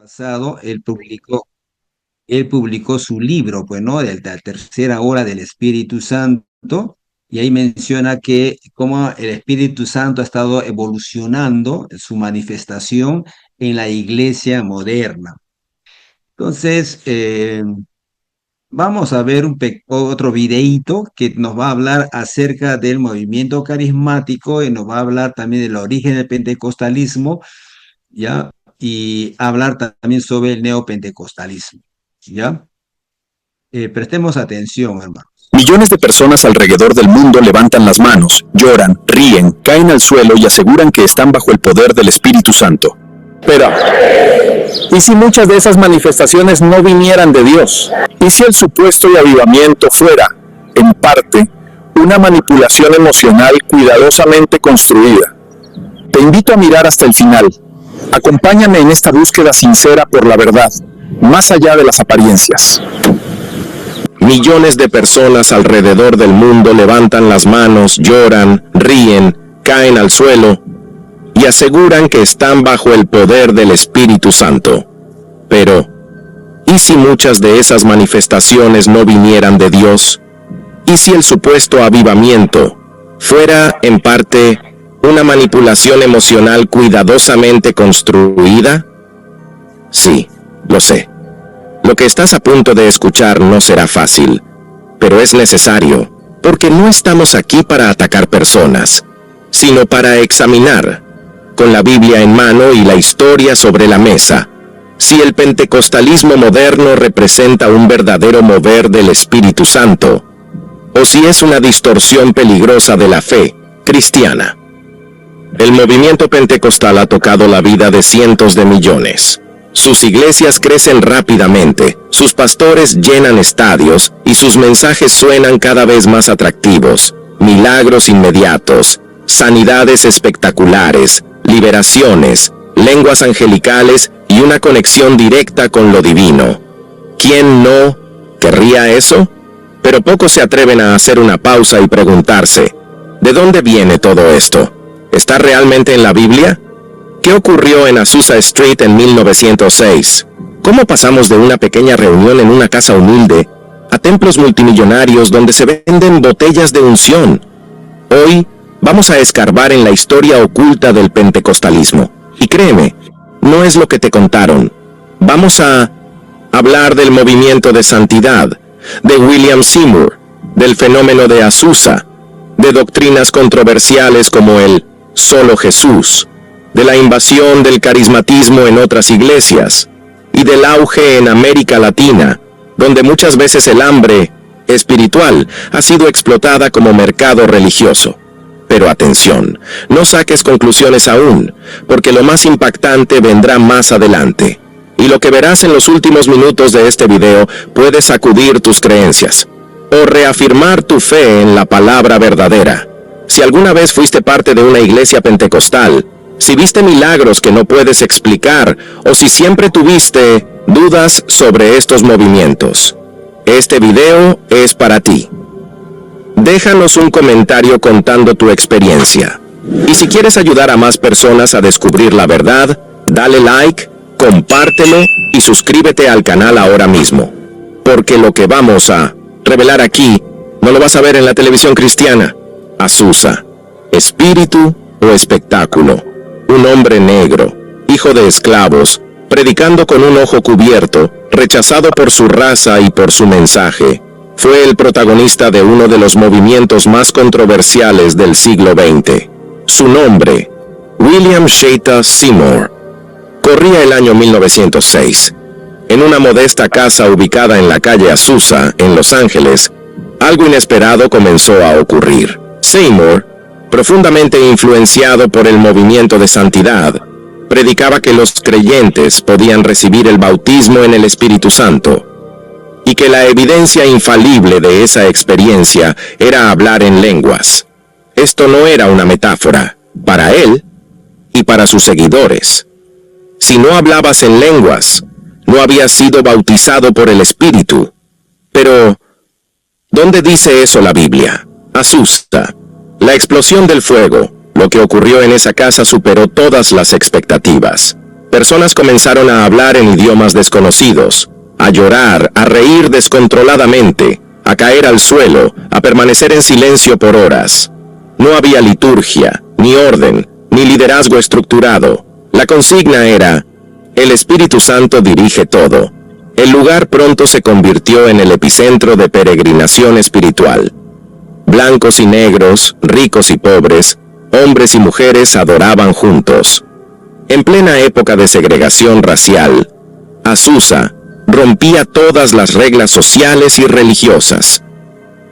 Pasado, él publicó su libro, pues, ¿no? De la tercera hora del Espíritu Santo, y ahí menciona que cómo el Espíritu Santo ha estado evolucionando su manifestación en la iglesia moderna. Entonces, vamos a ver otro videíto que nos va a hablar acerca del movimiento carismático y nos va a hablar también del origen del pentecostalismo, ¿ya? Y hablar también sobre el neopentecostalismo, ¿ya? Prestemos atención, hermano. Millones de personas alrededor del mundo levantan las manos, lloran, ríen, caen al suelo y aseguran que están bajo el poder del Espíritu Santo. Pero, ¿y si muchas de esas manifestaciones no vinieran de Dios? ¿Y si el supuesto avivamiento fuera, en parte, una manipulación emocional cuidadosamente construida? Te invito a mirar hasta el final. Acompáñame en esta búsqueda sincera por la verdad, más allá de las apariencias. Millones de personas alrededor del mundo levantan las manos, lloran, ríen, caen al suelo y aseguran que están bajo el poder del Espíritu Santo. Pero, ¿y si muchas de esas manifestaciones no vinieran de Dios? ¿Y si el supuesto avivamiento fuera, en parte, una manipulación emocional cuidadosamente construida? Sí, lo sé. Lo que estás a punto de escuchar no será fácil, pero es necesario, porque no estamos aquí para atacar personas, sino para examinar, con la Biblia en mano y la historia sobre la mesa, si el pentecostalismo moderno representa un verdadero mover del Espíritu Santo, o si es una distorsión peligrosa de la fe cristiana. El movimiento pentecostal ha tocado la vida de cientos de millones. Sus iglesias crecen rápidamente, sus pastores llenan estadios y sus mensajes suenan cada vez más atractivos. Milagros inmediatos, sanidades espectaculares, liberaciones, lenguas angelicales y una conexión directa con lo divino. ¿Quién no querría eso? Pero pocos se atreven a hacer una pausa y preguntarse, ¿de dónde viene todo esto? ¿Está realmente en la Biblia? ¿Qué ocurrió en Azusa Street en 1906? ¿Cómo pasamos de una pequeña reunión en una casa humilde a templos multimillonarios donde se venden botellas de unción? Hoy vamos a escarbar en la historia oculta del pentecostalismo. Y créeme, no es lo que te contaron. Vamos a hablar del movimiento de santidad, de William Seymour, del fenómeno de Azusa, de doctrinas controversiales como el solo Jesús, de la invasión del carismatismo en otras iglesias, y del auge en América Latina, donde muchas veces el hambre espiritual ha sido explotada como mercado religioso. Pero atención, no saques conclusiones aún, porque lo más impactante vendrá más adelante. Y lo que verás en los últimos minutos de este video puede sacudir tus creencias, o reafirmar tu fe en la palabra verdadera. Si alguna vez fuiste parte de una iglesia pentecostal, si viste milagros que no puedes explicar, o si siempre tuviste dudas sobre estos movimientos, este video es para ti. Déjanos un comentario contando tu experiencia. Y si quieres ayudar a más personas a descubrir la verdad, dale like, compártelo y suscríbete al canal ahora mismo. Porque lo que vamos a revelar aquí, no lo vas a ver en la televisión cristiana. Azusa, espíritu o espectáculo. Un hombre negro, hijo de esclavos, predicando con un ojo cubierto, rechazado por su raza y por su mensaje, fue el protagonista de uno de los movimientos más controversiales del siglo XX. Su nombre, William Sheta Seymour. Corría el año 1906. En una modesta casa ubicada en la calle Azusa, en Los Ángeles, algo inesperado comenzó a ocurrir. Seymour, profundamente influenciado por el movimiento de santidad, predicaba que los creyentes podían recibir el bautismo en el Espíritu Santo, y que la evidencia infalible de esa experiencia era hablar en lenguas. Esto no era una metáfora, para él y para sus seguidores. Si no hablabas en lenguas, no habías sido bautizado por el Espíritu. Pero, ¿dónde dice eso la Biblia? Azusa. La explosión del fuego, lo que ocurrió en esa casa superó todas las expectativas. Personas comenzaron a hablar en idiomas desconocidos, a llorar, a reír descontroladamente, a caer al suelo, a permanecer en silencio por horas. No había liturgia, ni orden, ni liderazgo estructurado. La consigna era: el Espíritu Santo dirige todo. El lugar pronto se convirtió en el epicentro de peregrinación espiritual. Blancos y negros, ricos y pobres, hombres y mujeres adoraban juntos. En plena época de segregación racial, Azusa rompía todas las reglas sociales y religiosas.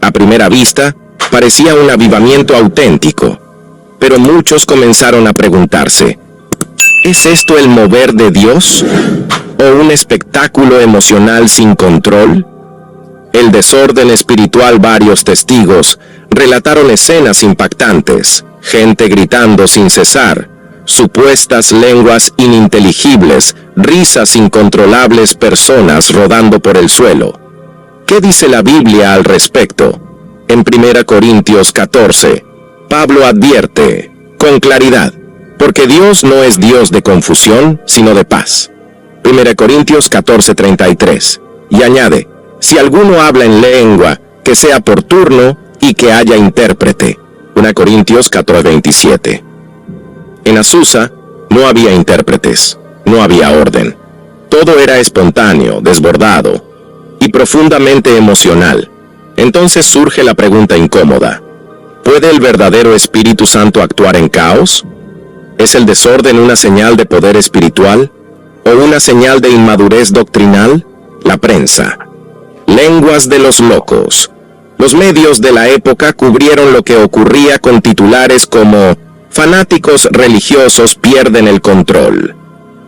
A primera vista, parecía un avivamiento auténtico, pero muchos comenzaron a preguntarse: ¿es esto el mover de Dios? ¿O un espectáculo emocional sin control? El desorden espiritual. Varios testigos relataron escenas impactantes, gente gritando sin cesar, supuestas lenguas ininteligibles, risas incontrolables, personas rodando por el suelo. ¿Qué dice la Biblia al respecto? En 1 Corintios 14, Pablo advierte con claridad: porque Dios no es Dios de confusión, sino de paz. 1 Corintios 14:33. Y añade: si alguno habla en lengua, que sea por turno y que haya intérprete. 1 Corintios 14:27. En Azusa no había intérpretes, no había orden. Todo era espontáneo, desbordado y profundamente emocional. Entonces surge la pregunta incómoda: ¿puede el verdadero Espíritu Santo actuar en caos? ¿Es el desorden una señal de poder espiritual o una señal de inmadurez doctrinal? La prensa. Lenguas de los locos. Los medios de la época cubrieron lo que ocurría con titulares como: fanáticos religiosos pierden el control.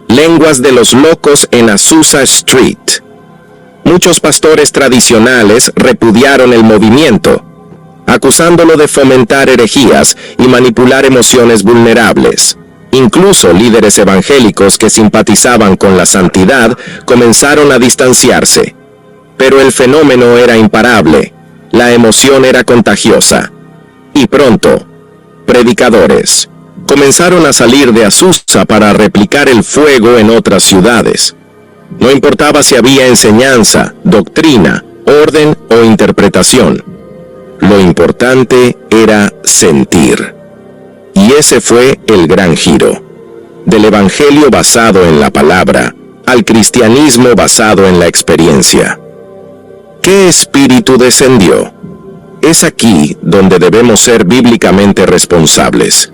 Lenguas de los locos en Azusa Street. Muchos pastores tradicionales repudiaron el movimiento, acusándolo de fomentar herejías y manipular emociones vulnerables. Incluso líderes evangélicos que simpatizaban con la santidad comenzaron a distanciarse. Pero el fenómeno era imparable, la emoción era contagiosa. Y pronto, predicadores comenzaron a salir de Azusa para replicar el fuego en otras ciudades. No importaba si había enseñanza, doctrina, orden o interpretación. Lo importante era sentir. Y ese fue el gran giro. Del evangelio basado en la palabra al cristianismo basado en la experiencia. ¿Qué espíritu descendió? Es aquí donde debemos ser bíblicamente responsables,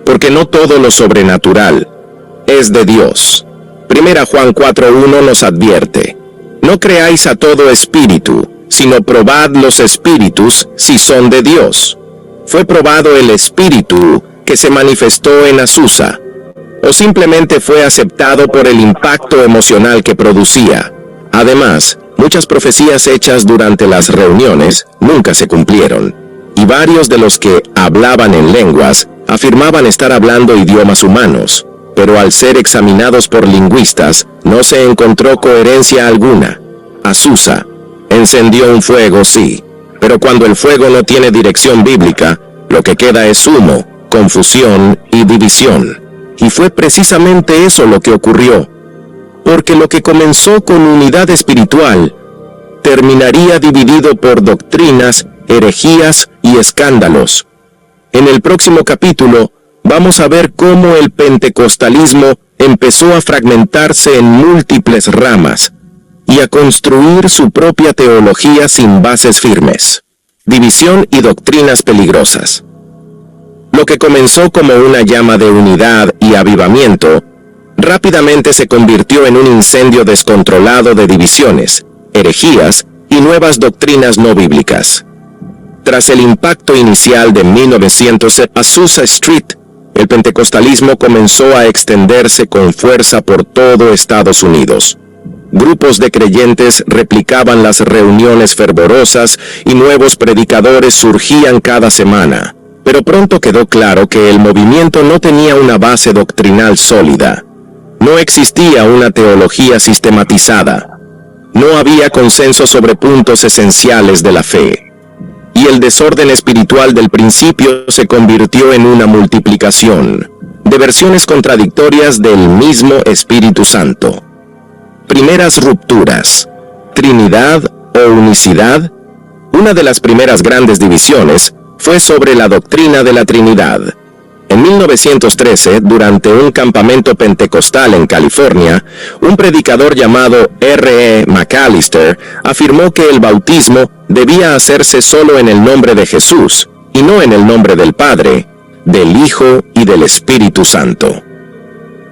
porque no todo lo sobrenatural es de Dios. 1 Juan 4:1 nos advierte: no creáis a todo espíritu, sino probad los espíritus si son de Dios. ¿Fue probado el espíritu que se manifestó en Azusa, o simplemente fue aceptado por el impacto emocional que producía? Además, muchas profecías hechas durante las reuniones nunca se cumplieron, y varios de los que hablaban en lenguas afirmaban estar hablando idiomas humanos, pero al ser examinados por lingüistas no se encontró coherencia alguna. Azusa encendió un fuego, sí, pero cuando el fuego no tiene dirección bíblica, lo que queda es humo, confusión y división. Y fue precisamente eso lo que ocurrió, porque lo que comenzó con unidad espiritual terminaría dividido por doctrinas, herejías y escándalos. En el próximo capítulo vamos a ver cómo el pentecostalismo empezó a fragmentarse en múltiples ramas y a construir su propia teología sin bases firmes. División y doctrinas peligrosas. Lo que comenzó como una llama de unidad y avivamiento, rápidamente se convirtió en un incendio descontrolado de divisiones, herejías y nuevas doctrinas no bíblicas. Tras el impacto inicial de 1900 en Azusa Street, el pentecostalismo comenzó a extenderse con fuerza por todo Estados Unidos. Grupos de creyentes replicaban las reuniones fervorosas y nuevos predicadores surgían cada semana. Pero pronto quedó claro que el movimiento no tenía una base doctrinal sólida. No existía una teología sistematizada. No había consenso sobre puntos esenciales de la fe. Y el desorden espiritual del principio se convirtió en una multiplicación. de versiones contradictorias del mismo Espíritu Santo. Primeras rupturas. Trinidad o unicidad. Una de las primeras grandes divisiones fue sobre la doctrina de la Trinidad. En 1913, durante un campamento pentecostal en California, un predicador llamado R.E. McAllister afirmó que el bautismo debía hacerse solo en el nombre de Jesús, y no en el nombre del Padre, del Hijo y del Espíritu Santo.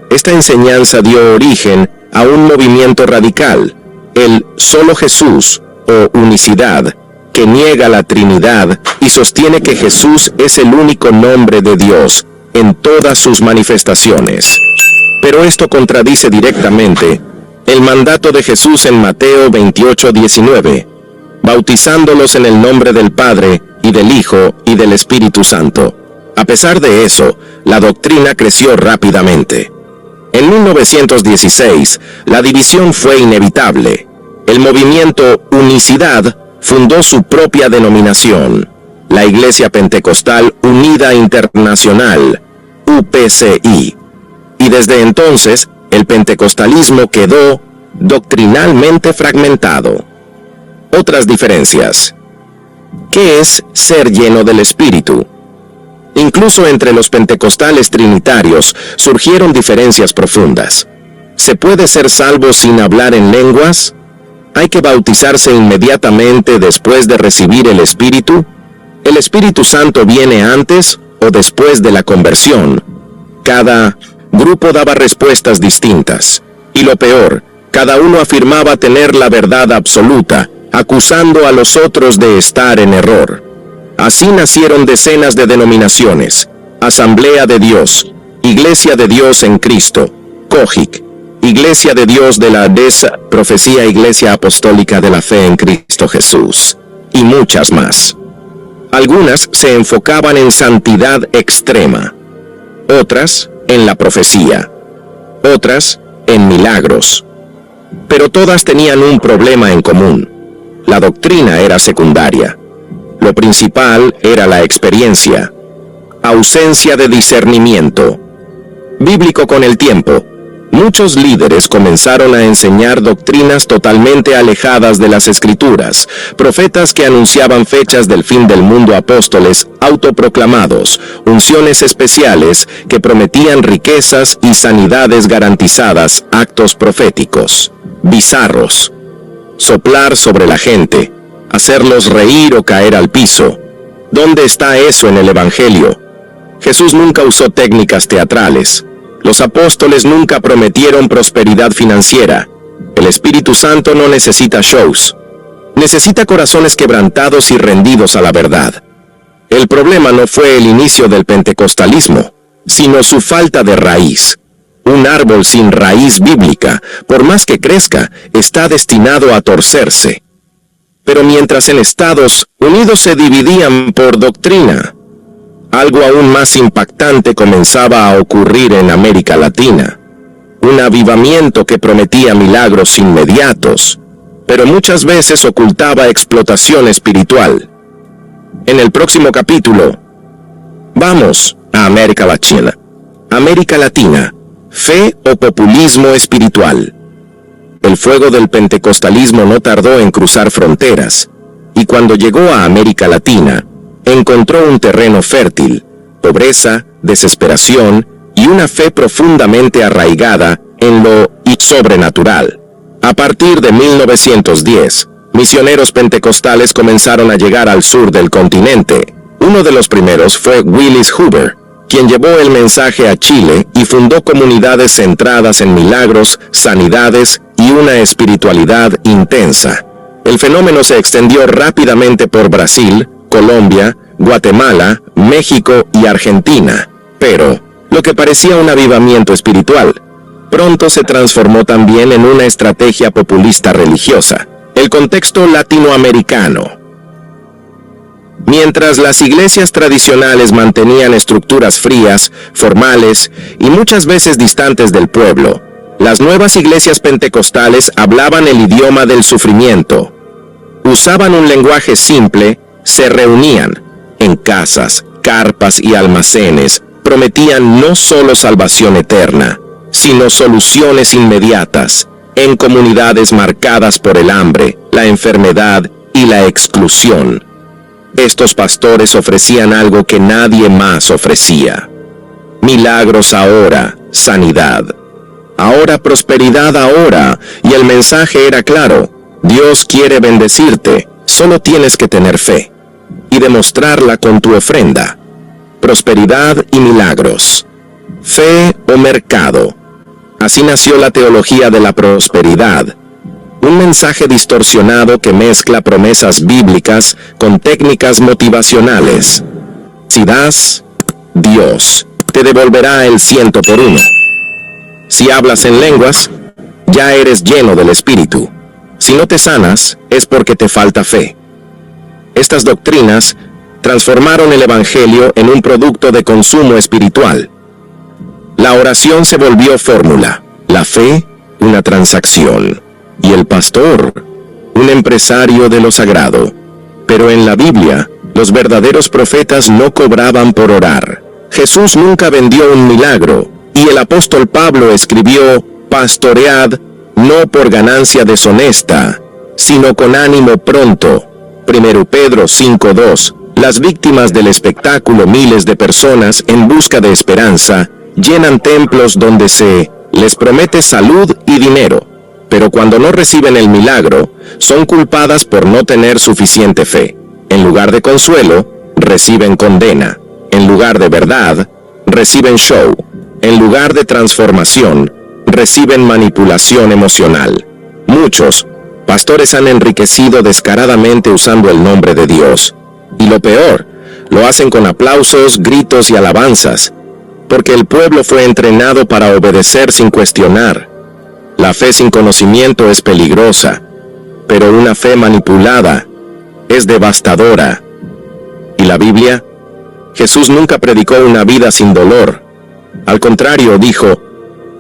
Esta enseñanza dio origen a un movimiento radical, el solo Jesús o unicidad, que niega la Trinidad y sostiene que Jesús es el único nombre de Dios en todas sus manifestaciones. Pero esto contradice directamente el mandato de Jesús en Mateo 28:19, bautizándolos en el nombre del Padre y del Hijo y del Espíritu Santo. A pesar de eso, la doctrina creció rápidamente. En 1916, la división fue inevitable. El movimiento Unicidad fundó su propia denominación, la Iglesia Pentecostal Unida Internacional, UPCI, y desde entonces el pentecostalismo quedó doctrinalmente fragmentado. Otras diferencias. ¿Qué es ser lleno del Espíritu? Incluso entre los pentecostales trinitarios surgieron diferencias profundas. ¿Se puede ser salvo sin hablar en lenguas? ¿Hay que bautizarse inmediatamente después de recibir el Espíritu? ¿El Espíritu Santo viene antes o después de la conversión? Cada grupo daba respuestas distintas. Y lo peor, cada uno afirmaba tener la verdad absoluta, acusando a los otros de estar en error. Así nacieron decenas de denominaciones: Asamblea de Dios, Iglesia de Dios en Cristo, COGIC, Iglesia de Dios de la ADESA, Profecía Iglesia Apostólica de la Fe en Cristo Jesús, y muchas más. Algunas se enfocaban en santidad extrema, otras en la profecía, otras en milagros. Pero todas tenían un problema en común: la doctrina era secundaria. Lo principal era la experiencia, ausencia de discernimiento. Bíblico. Con el tiempo, muchos líderes comenzaron a enseñar doctrinas totalmente alejadas de las Escrituras, profetas que anunciaban fechas del fin del mundo, apóstoles autoproclamados, unciones especiales que prometían riquezas y sanidades garantizadas, actos proféticos, bizarros, soplar sobre la gente, hacerlos reír o caer al piso. ¿Dónde está eso en el Evangelio? Jesús nunca usó técnicas teatrales. Los apóstoles nunca prometieron prosperidad financiera. El Espíritu Santo no necesita shows. Necesita corazones quebrantados y rendidos a la verdad. El problema no fue el inicio del pentecostalismo, sino su falta de raíz. Un árbol sin raíz bíblica, por más que crezca, está destinado a torcerse. Pero mientras en Estados Unidos se dividían por doctrina, algo aún más impactante comenzaba a ocurrir en América Latina. Un avivamiento que prometía milagros inmediatos, pero muchas veces ocultaba explotación espiritual. En el próximo capítulo, vamos a América Latina. América Latina, fe o populismo espiritual. El fuego del pentecostalismo no tardó en cruzar fronteras, y cuando llegó a América Latina, encontró un terreno fértil: pobreza, desesperación y una fe profundamente arraigada en lo sobrenatural. A partir de 1910, misioneros pentecostales comenzaron a llegar al sur del continente. Uno de los primeros fue Willis Hoover, quien llevó el mensaje a Chile y fundó comunidades centradas en milagros, sanidades y una espiritualidad intensa. El fenómeno se extendió rápidamente por Brasil, Colombia, Guatemala, México y Argentina. Pero, lo que parecía un avivamiento espiritual, pronto se transformó también en una estrategia populista religiosa. El contexto latinoamericano. Mientras las iglesias tradicionales mantenían estructuras frías, formales y muchas veces distantes del pueblo, las nuevas iglesias pentecostales hablaban el idioma del sufrimiento. Usaban un lenguaje simple, se reunían en casas, carpas y almacenes, prometían no solo salvación eterna, sino soluciones inmediatas en comunidades marcadas por el hambre, la enfermedad y la exclusión. Estos pastores ofrecían algo que nadie más ofrecía. Milagros ahora, sanidad. Ahora prosperidad ahora, y el mensaje era claro: Dios quiere bendecirte, solo tienes que tener fe y demostrarla con tu ofrenda. Prosperidad y milagros. Fe o mercado. Así nació la teología de la prosperidad, un mensaje distorsionado que mezcla promesas bíblicas con técnicas motivacionales. Si das, Dios te devolverá el 100 por 1. Si hablas en lenguas, ya eres lleno del Espíritu. Si no te sanas, es porque te falta fe. Estas doctrinas transformaron el Evangelio en un producto de consumo espiritual. La oración se volvió fórmula, la fe una transacción, y el pastor un empresario de lo sagrado. Pero en la Biblia, los verdaderos profetas no cobraban por orar. Jesús nunca vendió un milagro, y el apóstol Pablo escribió: pastoread no por ganancia deshonesta, sino con ánimo pronto. 1 Pedro 5:2. Las víctimas del espectáculo, miles de personas en busca de esperanza, llenan templos donde se les promete salud y dinero, pero cuando no reciben el milagro, son culpadas por no tener suficiente fe. En lugar de consuelo, reciben condena. En lugar de verdad, reciben show. En lugar de transformación, reciben manipulación emocional. Muchos pastores han enriquecido descaradamente usando el nombre de Dios. Y lo peor, lo hacen con aplausos, gritos y alabanzas, porque el pueblo fue entrenado para obedecer sin cuestionar. La fe sin conocimiento es peligrosa, pero una fe manipulada es devastadora. ¿Y la Biblia? Jesús nunca predicó una vida sin dolor. Al contrario, dijo: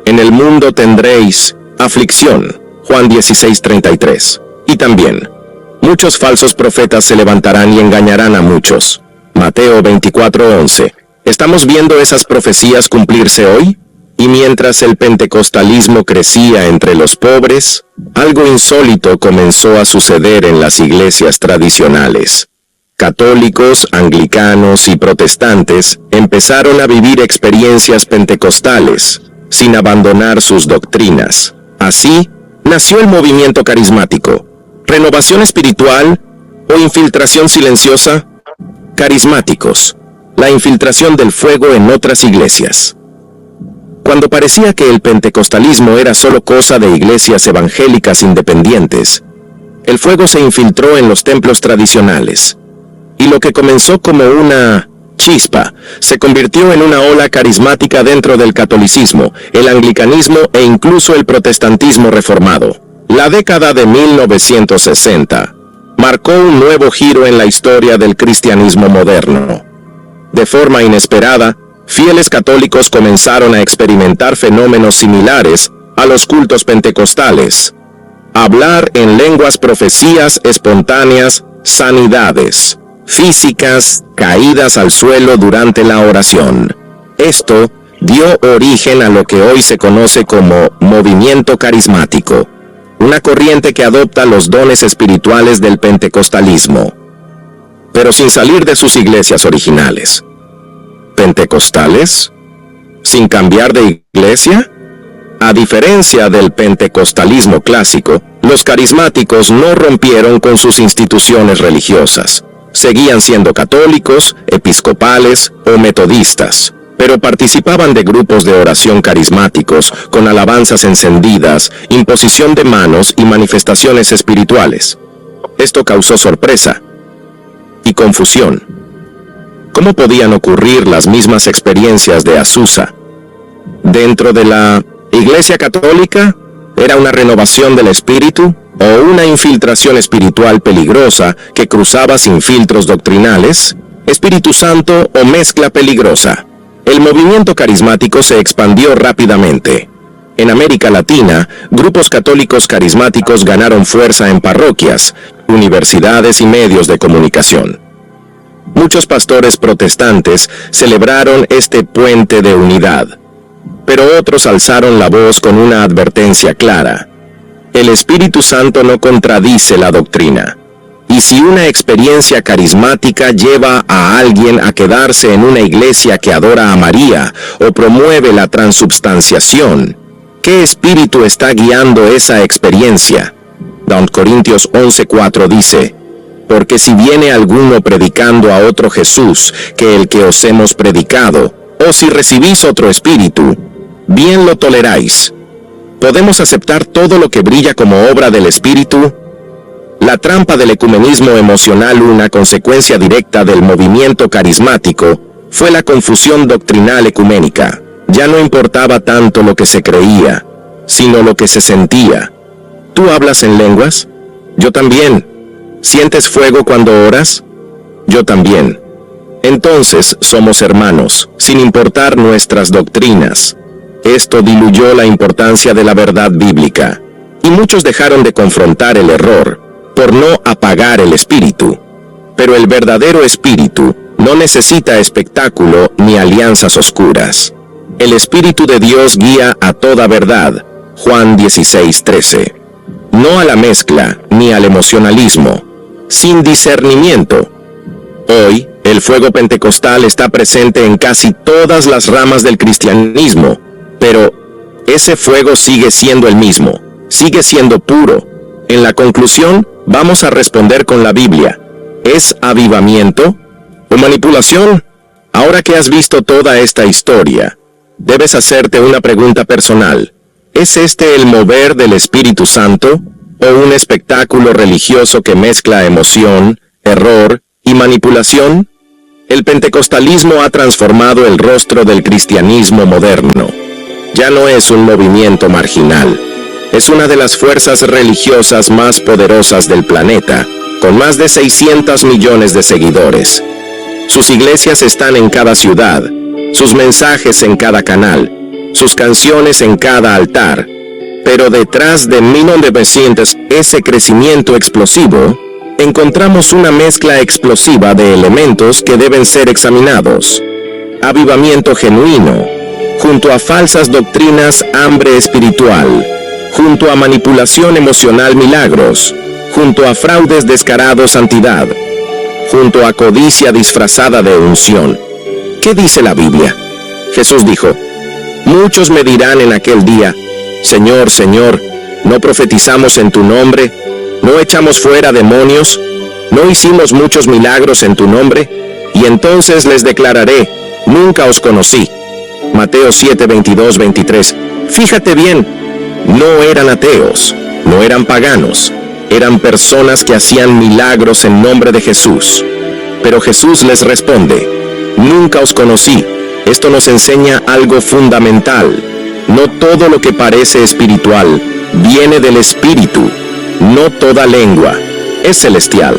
en el mundo tendréis aflicción. Juan 16:33. Y también: muchos falsos profetas se levantarán y engañarán a muchos. Mateo 24:11. ¿Estamos viendo esas profecías cumplirse hoy? Y mientras el pentecostalismo crecía entre los pobres, algo insólito comenzó a suceder en las iglesias tradicionales. Católicos, anglicanos y protestantes empezaron a vivir experiencias pentecostales, sin abandonar sus doctrinas. Así, nació el movimiento carismático. ¿Renovación espiritual o infiltración silenciosa? Carismáticos. La infiltración del fuego en otras iglesias. Cuando parecía que el pentecostalismo era solo cosa de iglesias evangélicas independientes, el fuego se infiltró en los templos tradicionales, y lo que comenzó como una chispa se convirtió en una ola carismática dentro del catolicismo, el anglicanismo e incluso el protestantismo reformado. La década de 1960 marcó un nuevo giro en la historia del cristianismo moderno. De forma inesperada, fieles católicos comenzaron a experimentar fenómenos similares a los cultos pentecostales. Hablar en lenguas, profecías espontáneas, sanidades físicas, caídas al suelo durante la oración. Esto dio origen a lo que hoy se conoce como movimiento carismático, una corriente que adopta los dones espirituales del pentecostalismo, pero sin salir de sus iglesias originales. ¿Pentecostales? ¿Sin cambiar de iglesia? A diferencia del pentecostalismo clásico, los carismáticos no rompieron con sus instituciones religiosas. Seguían siendo católicos, episcopales o metodistas, pero participaban de grupos de oración carismáticos con alabanzas encendidas, imposición de manos y manifestaciones espirituales. Esto causó sorpresa y confusión. ¿Cómo podían ocurrir las mismas experiencias de Azusa? Dentro de la Iglesia Católica, ¿era una renovación del espíritu o una infiltración espiritual peligrosa que cruzaba sin filtros doctrinales? ¿Espíritu Santo o mezcla peligrosa? El movimiento carismático se expandió rápidamente. En América Latina, grupos católicos carismáticos ganaron fuerza en parroquias, universidades y medios de comunicación. Muchos pastores protestantes celebraron este puente de unidad, pero otros alzaron la voz con una advertencia clara. El Espíritu Santo no contradice la doctrina. Y si una experiencia carismática lleva a alguien a quedarse en una iglesia que adora a María o promueve la transubstanciación, ¿qué espíritu está guiando esa experiencia? 2 Corintios 11:4 dice, porque si viene alguno predicando a otro Jesús que el que os hemos predicado, o si recibís otro espíritu, bien lo toleráis. ¿Podemos aceptar todo lo que brilla como obra del Espíritu? La trampa del ecumenismo emocional, una consecuencia directa del movimiento carismático, fue la confusión doctrinal ecuménica. Ya no importaba tanto lo que se creía, sino lo que se sentía. ¿Tú hablas en lenguas? Yo también. ¿Sientes fuego cuando oras? Yo también. Entonces somos hermanos, sin importar nuestras doctrinas. Esto diluyó la importancia de la verdad bíblica, y muchos dejaron de confrontar el error por no apagar el espíritu. Pero el verdadero espíritu no necesita espectáculo ni alianzas oscuras. El Espíritu de Dios guía a toda verdad, Juan 16:13. No a la mezcla ni al emocionalismo, sin discernimiento. Hoy, el fuego pentecostal está presente en casi todas las ramas del cristianismo, pero ese fuego sigue siendo el mismo, sigue siendo puro. En la conclusión, vamos a responder con la Biblia. ¿Es avivamiento o manipulación? Ahora que has visto toda esta historia, debes hacerte una pregunta personal. ¿Es este el mover del Espíritu Santo o un espectáculo religioso que mezcla emoción, error y manipulación? El pentecostalismo ha transformado el rostro del cristianismo moderno. Ya no es un movimiento marginal. Es una de las fuerzas religiosas más poderosas del planeta, con más de 600 millones de seguidores. Sus iglesias están en cada ciudad, sus mensajes en cada canal, sus canciones en cada altar. Pero detrás de 1900, ese crecimiento explosivo, encontramos una mezcla explosiva de elementos que deben ser examinados. Avivamiento genuino, junto a falsas doctrinas, hambre espiritual, junto a manipulación emocional, milagros, junto a fraudes descarados, santidad, junto a codicia disfrazada de unción. ¿Qué dice la Biblia? Jesús dijo, muchos me dirán en aquel día, Señor, Señor, ¿no profetizamos en tu nombre? ¿No echamos fuera demonios? ¿No hicimos muchos milagros en tu nombre? Y entonces les declararé, nunca os conocí. Mateo 7, 22, 23. Fíjate bien, no eran ateos, no eran paganos, eran personas que hacían milagros en nombre de Jesús. Pero Jesús les responde, nunca os conocí. Esto nos enseña algo fundamental. No todo lo que parece espiritual viene del Espíritu. No toda lengua es celestial.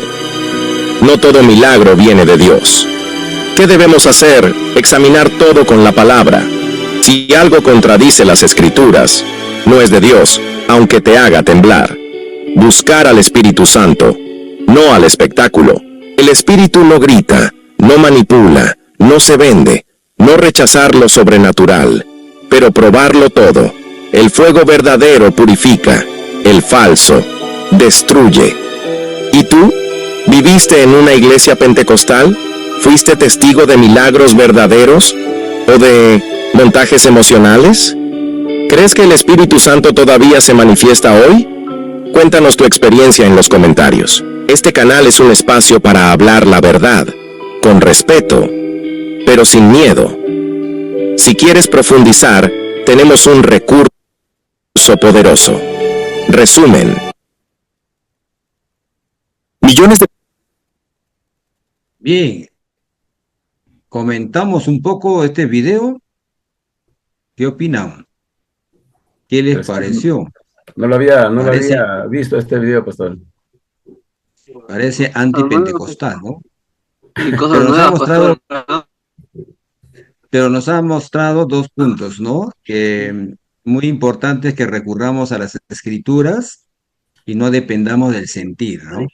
No todo milagro viene de Dios. ¿Qué debemos hacer? Examinar todo con la palabra. Si algo contradice las Escrituras, no es de Dios, aunque te haga temblar. Buscar al Espíritu Santo, no al espectáculo. El Espíritu no grita, no manipula, no se vende, no rechazar lo sobrenatural, pero probarlo todo. El fuego verdadero purifica, el falso destruye. ¿Y tú? ¿Viviste en una iglesia pentecostal? ¿Fuiste testigo de milagros verdaderos o de montajes emocionales? ¿Crees que el Espíritu Santo todavía se manifiesta hoy? Cuéntanos tu experiencia en los comentarios. Este canal es un espacio para hablar la verdad, con respeto, pero sin miedo. Si quieres profundizar, tenemos un recurso poderoso. Resumen. Millones de... Bien, comentamos un poco este video. ¿Qué opinan? ¿Qué les pareció? No lo había Parece, visto este video, pastor. parece antipentecostal, ¿no? Y Pero cosas nos ha nuevas, mostrado, pastor. pero nos ha mostrado dos puntos, ¿no? Que muy importante es que recurramos a las escrituras y no dependamos del sentir, ¿no?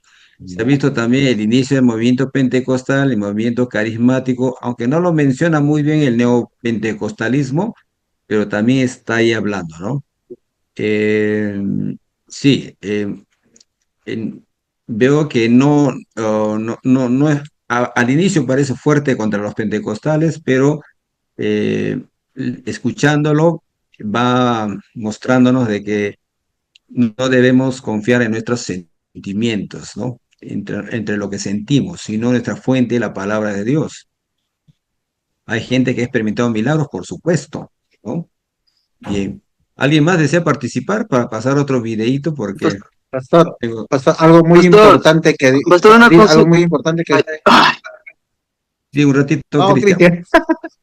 Se ha visto también el inicio del movimiento pentecostal, el movimiento carismático, aunque no lo menciona muy bien el neopentecostalismo, pero también está ahí hablando, ¿no? Eh, sí, en- veo que no es, al inicio parece fuerte contra los pentecostales, pero eh, escuchándolo va mostrándonos de que no debemos confiar en nuestros sentimientos, ¿no? Entre lo que sentimos, sino nuestra fuente, la palabra de Dios. Hay gente que ha experimentado milagros, por supuesto, ¿no? Bien. ¿Alguien más desea participar para pasar otro videíto? Pas- Porque Pastor, tengo... pastor, algo muy Pastor, importante que pastor, una algo consulta. muy importante que Sí, un ratito, no, Cristian. Cristian.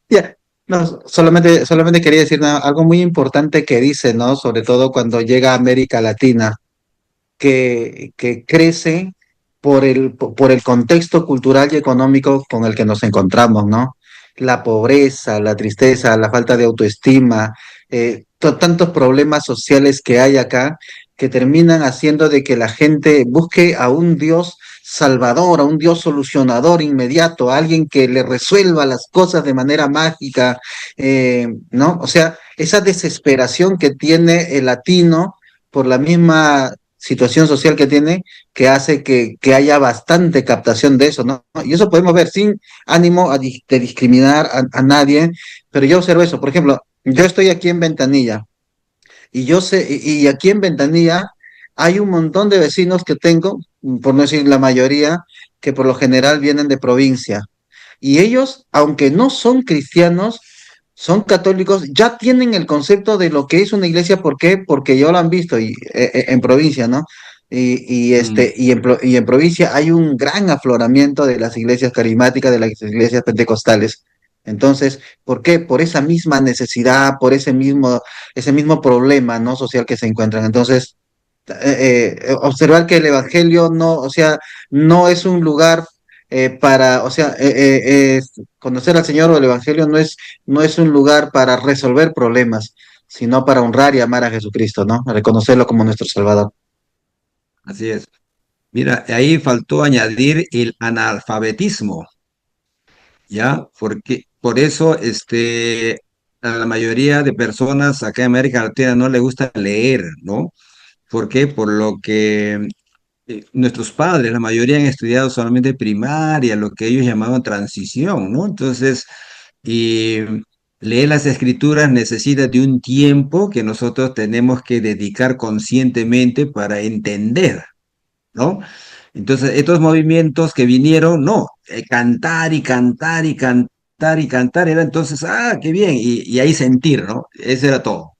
Ya. No, solamente quería decir algo muy importante que dice, ¿no? Sobre todo cuando llega a América Latina, que crece por el contexto cultural y económico con el que nos encontramos, ¿no? La pobreza, la tristeza, la falta de autoestima, tantos problemas sociales que hay acá que terminan haciendo de que la gente busque a un Dios salvador, a un Dios solucionador inmediato, a alguien que le resuelva las cosas de manera mágica, ¿no? O sea, esa desesperación que tiene el latino por la misma situación social que tiene, que hace que haya bastante captación de eso, ¿no? Y eso podemos ver sin ánimo de discriminar a nadie, pero yo observo eso. Por ejemplo, yo estoy aquí en Ventanilla y yo sé, y aquí en Ventanilla hay un montón de vecinos que tengo, por no decir la mayoría, que por lo general vienen de provincia. Y ellos, aunque no son cristianos, son católicos, ya tienen el concepto de lo que es una iglesia. ¿Por qué? Porque ya lo han visto en provincia, ¿no? Mm, Y en provincia hay un gran afloramiento de las iglesias carismáticas, de las iglesias pentecostales. Entonces, ¿por qué? Por esa misma necesidad, por ese mismo problema, ¿no? Social que se encuentran. Entonces, observar que el evangelio no, o sea, no es un lugar o sea, conocer al Señor o el evangelio no es un lugar para resolver problemas, sino para honrar y amar a Jesucristo, ¿no? Reconocerlo como nuestro Salvador. así es. Mira, ahí faltó añadir el analfabetismo, ¿ya? Porque por eso a la mayoría de personas acá en América Latina no le gusta leer, ¿no? ¿Por qué? Por lo que nuestros padres, la mayoría han estudiado solamente primaria, lo que ellos llamaban transición, ¿no? Entonces, y leer las escrituras necesita de un tiempo que nosotros tenemos que dedicar conscientemente para entender, ¿no? Entonces, estos movimientos que vinieron, no, cantar y cantar y cantar y cantar, era entonces, qué bien, y ahí sentir, ¿no? Eso era todo.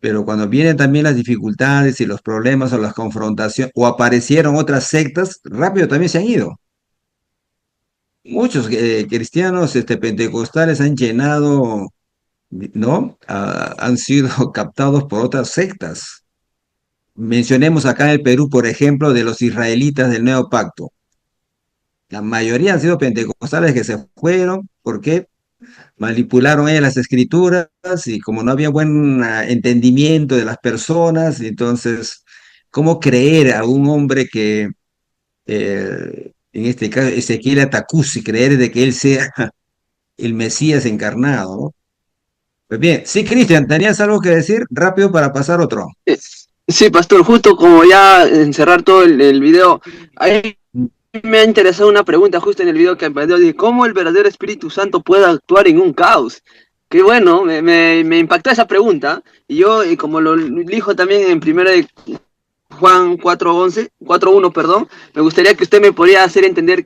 Pero cuando vienen también las dificultades y los problemas o las confrontaciones, o aparecieron otras sectas, rápido también se han ido. Muchos cristianos pentecostales han llenado, ¿no? Han sido captados por otras sectas. Mencionemos acá en el Perú, por ejemplo, de los israelitas del Nuevo Pacto. La mayoría han sido pentecostales que se fueron. ¿Por qué? Manipularon ellas las escrituras y como no había buen entendimiento de las personas, entonces, ¿cómo creer a un hombre que, en este caso, Ezequiel Atacuzi, creer de que él sea el Mesías encarnado, ¿no? Pues bien, sí, Cristian, ¿tenías algo que decir? Rápido para pasar otro. Sí, pastor, justo como ya encerrar todo el video, ahí me ha interesado una pregunta justo en el video que me dio de cómo el verdadero Espíritu Santo puede actuar en un caos. Que bueno, me impactó esa pregunta. Y yo, como lo dijo también en primera de Juan 4:11, 4:1, perdón, me gustaría que usted me podría hacer entender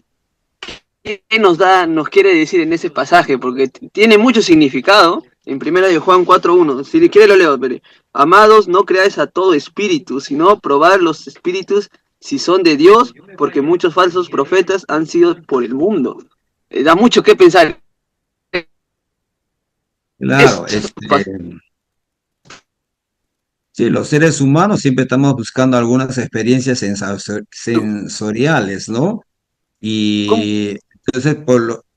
qué nos quiere decir en ese pasaje, porque tiene mucho significado. En primera de Juan 4:1, si quiere lo leo, pero amados, no creáis a todo espíritu, sino probad los espíritus si son de Dios, porque muchos falsos profetas han sido por el mundo. Da mucho que pensar. Claro, Eso, sí, los seres humanos siempre estamos buscando algunas experiencias sensoriales, ¿no? ¿cómo? Y entonces,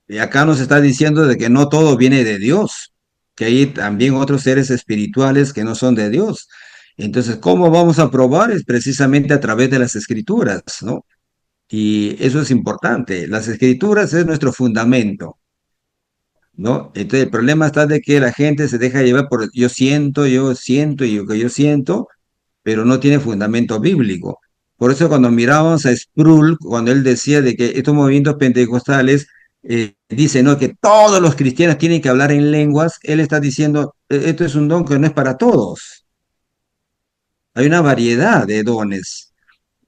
y acá nos está diciendo de que no todo viene de Dios, que hay también otros seres espirituales que no son de Dios. Entonces, ¿cómo vamos a probar? Es precisamente a través de las escrituras, ¿no? Y eso es importante. Las escrituras es nuestro fundamento, ¿no? Entonces, el problema está de que la gente se deja llevar por yo siento y lo que yo siento, pero no tiene fundamento bíblico. Por eso cuando mirábamos a Sproul, cuando él decía de que estos movimientos pentecostales dicen, ¿no?, que todos los cristianos tienen que hablar en lenguas, él está diciendo, esto es un don que no es para todos. Hay una variedad de dones.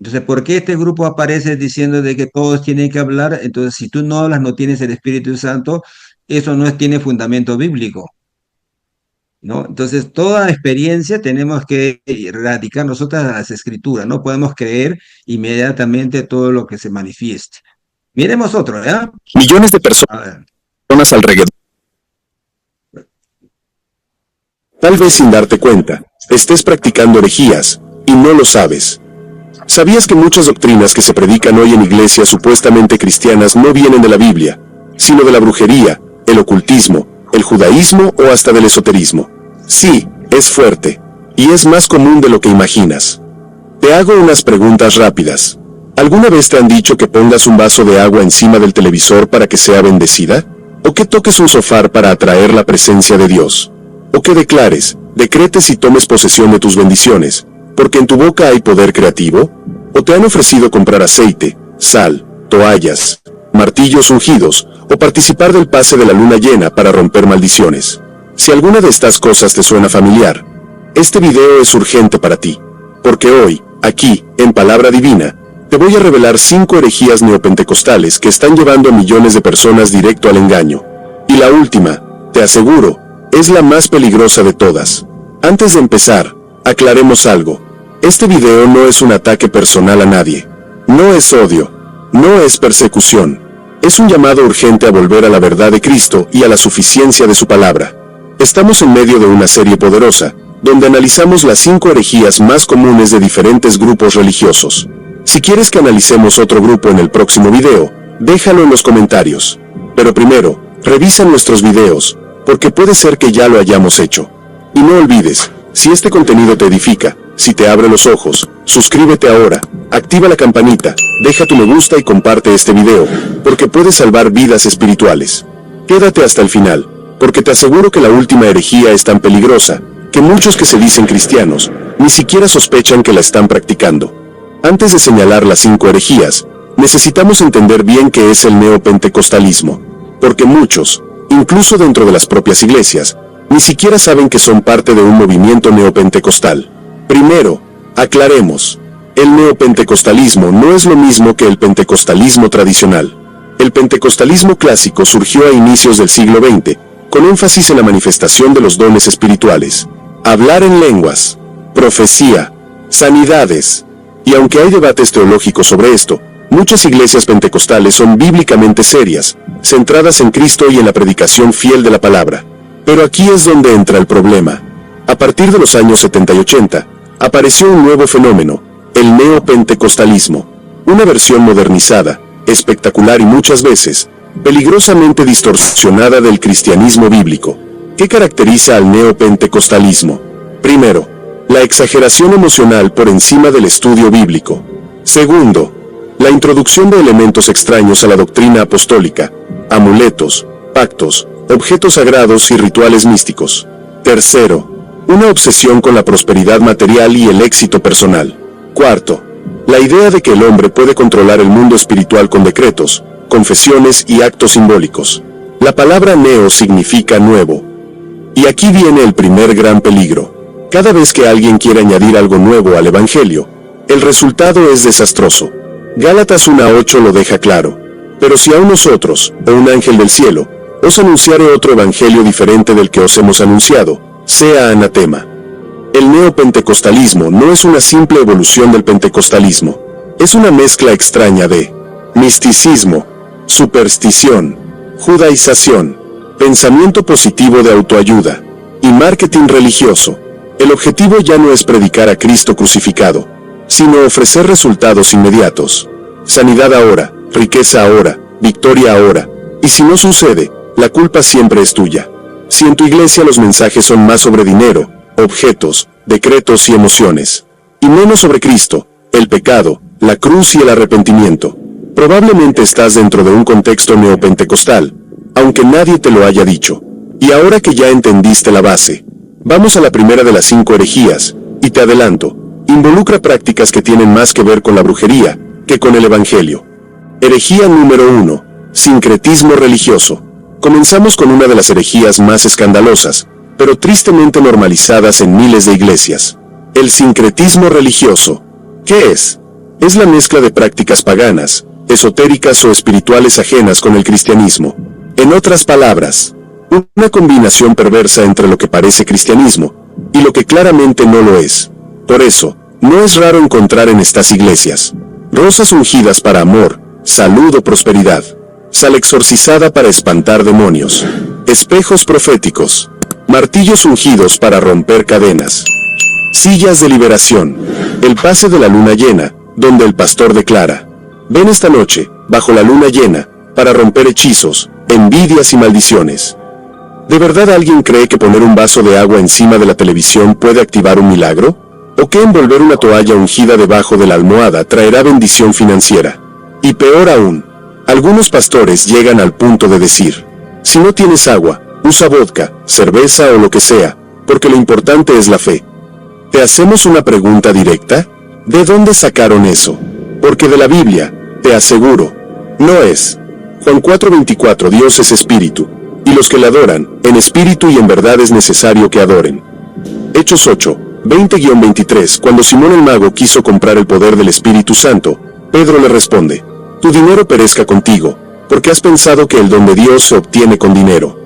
Entonces, ¿por qué este grupo aparece diciendo de que todos tienen que hablar? Entonces, si tú no hablas, no tienes el Espíritu Santo, eso no tiene fundamento bíblico, ¿no? Entonces, toda experiencia tenemos que radicar nosotras a las escrituras, no podemos creer inmediatamente todo lo que se manifieste. Miremos otro, ¿ya? Millones de A ver. personas alrededor. Tal vez sin darte cuenta, estés practicando herejías, y no lo sabes. ¿Sabías que muchas doctrinas que se predican hoy en iglesias supuestamente cristianas no vienen de la Biblia, sino de la brujería, el ocultismo, el judaísmo o hasta del esoterismo? Sí, es fuerte, y es más común de lo que imaginas. Te hago unas preguntas rápidas. ¿Alguna vez te han dicho que pongas un vaso de agua encima del televisor para que sea bendecida? ¿O que toques un sofá para atraer la presencia de Dios? ¿O que declares, decretes y tomes posesión de tus bendiciones, porque en tu boca hay poder creativo? ¿O te han ofrecido comprar aceite, sal, toallas, martillos ungidos, o participar del pase de la luna llena para romper maldiciones? Si alguna de estas cosas te suena familiar, este video es urgente para ti, porque hoy, aquí, en Palabra Divina, te voy a revelar 5 herejías neopentecostales que están llevando a millones de personas directo al engaño. Y la última, te aseguro, es la más peligrosa de todas. Antes de empezar, aclaremos algo. Este video no es un ataque personal a nadie. No es odio. No es persecución. Es un llamado urgente a volver a la verdad de Cristo y a la suficiencia de su palabra. Estamos en medio de una serie poderosa, donde analizamos las 5 herejías más comunes de diferentes grupos religiosos. Si quieres que analicemos otro grupo en el próximo video, déjalo en los comentarios. Pero primero, revisa nuestros videos, porque puede ser que ya lo hayamos hecho. Y no olvides, si este contenido te edifica, si te abre los ojos, suscríbete ahora, activa la campanita, deja tu me gusta y comparte este video, porque puede salvar vidas espirituales. Quédate hasta el final, porque te aseguro que la última herejía es tan peligrosa, que muchos que se dicen cristianos, ni siquiera sospechan que la están practicando. Antes de señalar las 5 herejías, necesitamos entender bien qué es el neopentecostalismo, porque muchos, incluso dentro de las propias iglesias, ni siquiera saben que son parte de un movimiento neopentecostal. Primero, aclaremos, el neopentecostalismo no es lo mismo que el pentecostalismo tradicional. El pentecostalismo clásico surgió a inicios del siglo XX, con énfasis en la manifestación de los dones espirituales, hablar en lenguas, profecía, sanidades. Y aunque hay debates teológicos sobre esto, muchas iglesias pentecostales son bíblicamente serias, centradas en Cristo y en la predicación fiel de la palabra. Pero aquí es donde entra el problema. A partir de los años 70 y 80, apareció un nuevo fenómeno, el neopentecostalismo, una versión modernizada, espectacular y muchas veces, peligrosamente distorsionada del cristianismo bíblico. ¿Qué caracteriza al neopentecostalismo? Primero, la exageración emocional por encima del estudio bíblico. Segundo, la introducción de elementos extraños a la doctrina apostólica, amuletos, pactos, objetos sagrados y rituales místicos. Tercero, una obsesión con la prosperidad material y el éxito personal. Cuarto, la idea de que el hombre puede controlar el mundo espiritual con decretos, confesiones y actos simbólicos. La palabra neo significa nuevo. Y aquí viene el primer gran peligro. Cada vez que alguien quiere añadir algo nuevo al Evangelio, el resultado es desastroso. Gálatas 1:8 lo deja claro. Pero si aún nosotros, o un ángel del cielo, os anunciare otro evangelio diferente del que os hemos anunciado, sea anatema. El neopentecostalismo no es una simple evolución del pentecostalismo. Es una mezcla extraña de misticismo, superstición, judaización, pensamiento positivo de autoayuda y marketing religioso. El objetivo ya no es predicar a Cristo crucificado, sino ofrecer resultados inmediatos. Sanidad ahora, riqueza ahora, victoria ahora. Y si no sucede, la culpa siempre es tuya. Si en tu iglesia los mensajes son más sobre dinero, objetos, decretos y emociones, y menos sobre Cristo, el pecado, la cruz y el arrepentimiento. Probablemente estás dentro de un contexto neopentecostal, aunque nadie te lo haya dicho. Y ahora que ya entendiste la base, vamos a la primera de las 5 herejías, y te adelanto, involucra prácticas que tienen más que ver con la brujería que con el Evangelio. Herejía número 1. Sincretismo religioso. Comenzamos con una de las herejías más escandalosas, pero tristemente normalizadas en miles de iglesias. El sincretismo religioso. ¿Qué es? Es la mezcla de prácticas paganas, esotéricas o espirituales ajenas con el cristianismo. En otras palabras, una combinación perversa entre lo que parece cristianismo y lo que claramente no lo es. Por eso, no es raro encontrar en estas iglesias rosas ungidas para amor, salud o prosperidad, sal exorcizada para espantar demonios, espejos proféticos, martillos ungidos para romper cadenas, sillas de liberación, el pase de la luna llena, donde el pastor declara: ven esta noche, bajo la luna llena, para romper hechizos, envidias y maldiciones. ¿De verdad alguien cree que poner un vaso de agua encima de la televisión puede activar un milagro? ¿O que envolver una toalla ungida debajo de la almohada traerá bendición financiera? Y peor aún, algunos pastores llegan al punto de decir: si no tienes agua, usa vodka, cerveza o lo que sea, porque lo importante es la fe. ¿Te hacemos una pregunta directa? ¿De dónde sacaron eso? Porque de la Biblia, te aseguro, no es. Juan 4:24. Dios es espíritu, y los que le adoran, en espíritu y en verdad es necesario que adoren. Hechos 8:20-23. Cuando Simón el mago quiso comprar el poder del Espíritu Santo, Pedro le responde: tu dinero perezca contigo, porque has pensado que el don de Dios se obtiene con dinero.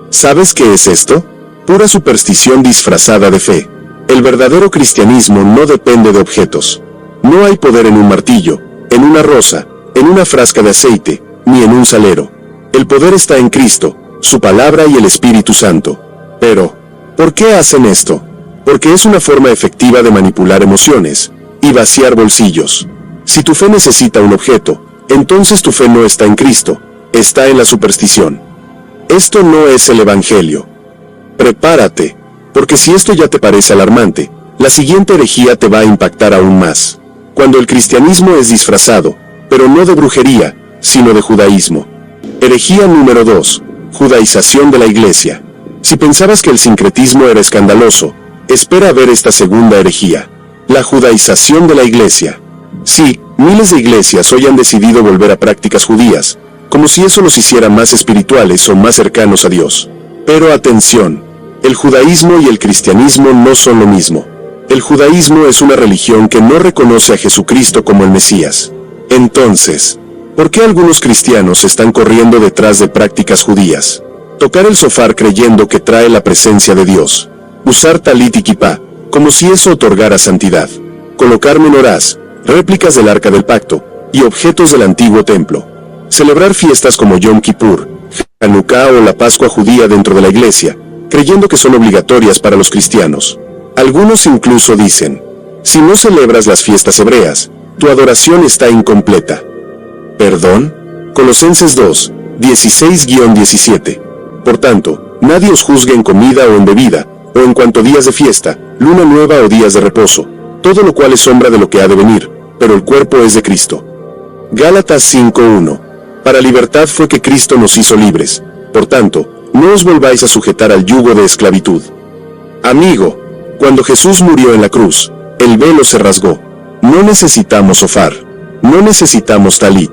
¿Sabes qué es esto? Pura superstición disfrazada de fe. El verdadero cristianismo no depende de objetos. No hay poder en un martillo, en una rosa, en una frasca de aceite, ni en un salero. El poder está en Cristo, su palabra y el Espíritu Santo. Pero, ¿por qué hacen esto? Porque es una forma efectiva de manipular emociones y vaciar bolsillos. Si tu fe necesita un objeto, entonces tu fe no está en Cristo, está en la superstición. Esto no es el Evangelio. Prepárate, porque si esto ya te parece alarmante, la siguiente herejía te va a impactar aún más. Cuando el cristianismo es disfrazado, pero no de brujería, sino de judaísmo. Herejía número 2. Judaización de la iglesia. Si pensabas que el sincretismo era escandaloso, espera a ver esta segunda herejía. La judaización de la iglesia. Sí, miles de iglesias hoy han decidido volver a prácticas judías, como si eso los hiciera más espirituales o más cercanos a Dios. Pero atención, el judaísmo y el cristianismo no son lo mismo. El judaísmo es una religión que no reconoce a Jesucristo como el Mesías. Entonces, ¿por qué algunos cristianos están corriendo detrás de prácticas judías? Tocar el shofar creyendo que trae la presencia de Dios. Usar talit y kipá, como si eso otorgara santidad. Colocar menorás, réplicas del Arca del Pacto, y objetos del antiguo templo. Celebrar fiestas como Yom Kippur, Hanukkah o la Pascua judía dentro de la iglesia, creyendo que son obligatorias para los cristianos. Algunos incluso dicen: si no celebras las fiestas hebreas, tu adoración está incompleta. ¿Perdón? Colosenses 2, 16-17. Por tanto, nadie os juzgue en comida o en bebida, o en cuanto días de fiesta, luna nueva o días de reposo, todo lo cual es sombra de lo que ha de venir, pero el cuerpo es de Cristo. Gálatas 5:1. Para libertad fue que Cristo nos hizo libres, por tanto, no os volváis a sujetar al yugo de esclavitud. Amigo, cuando Jesús murió en la cruz, el velo se rasgó. No necesitamos shofar, no necesitamos talit,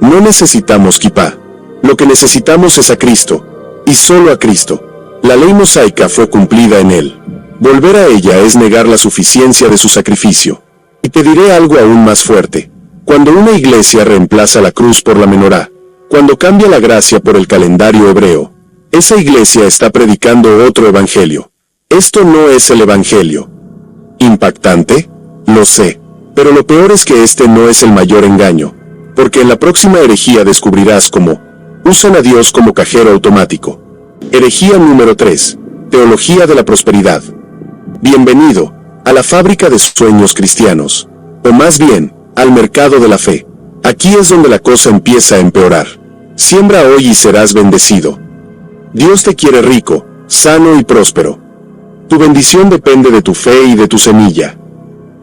no necesitamos kipá. Lo que necesitamos es a Cristo, y solo a Cristo. La ley mosaica fue cumplida en él. Volver a ella es negar la suficiencia de su sacrificio. Y te diré algo aún más fuerte. Cuando una iglesia reemplaza la cruz por la menorá, cuando cambia la gracia por el calendario hebreo, esa iglesia está predicando otro evangelio. Esto no es el evangelio. ¿Impactante? Lo sé. Pero lo peor es que este no es el mayor engaño, porque en la próxima herejía descubrirás cómo usan a Dios como cajero automático. Herejía número 3. Teología de la prosperidad. Bienvenido a la fábrica de sueños cristianos, o más bien, al mercado de la fe. Aquí es donde la cosa empieza a empeorar. Siembra hoy y serás bendecido. Dios te quiere rico, sano y próspero. Tu bendición depende de tu fe y de tu semilla.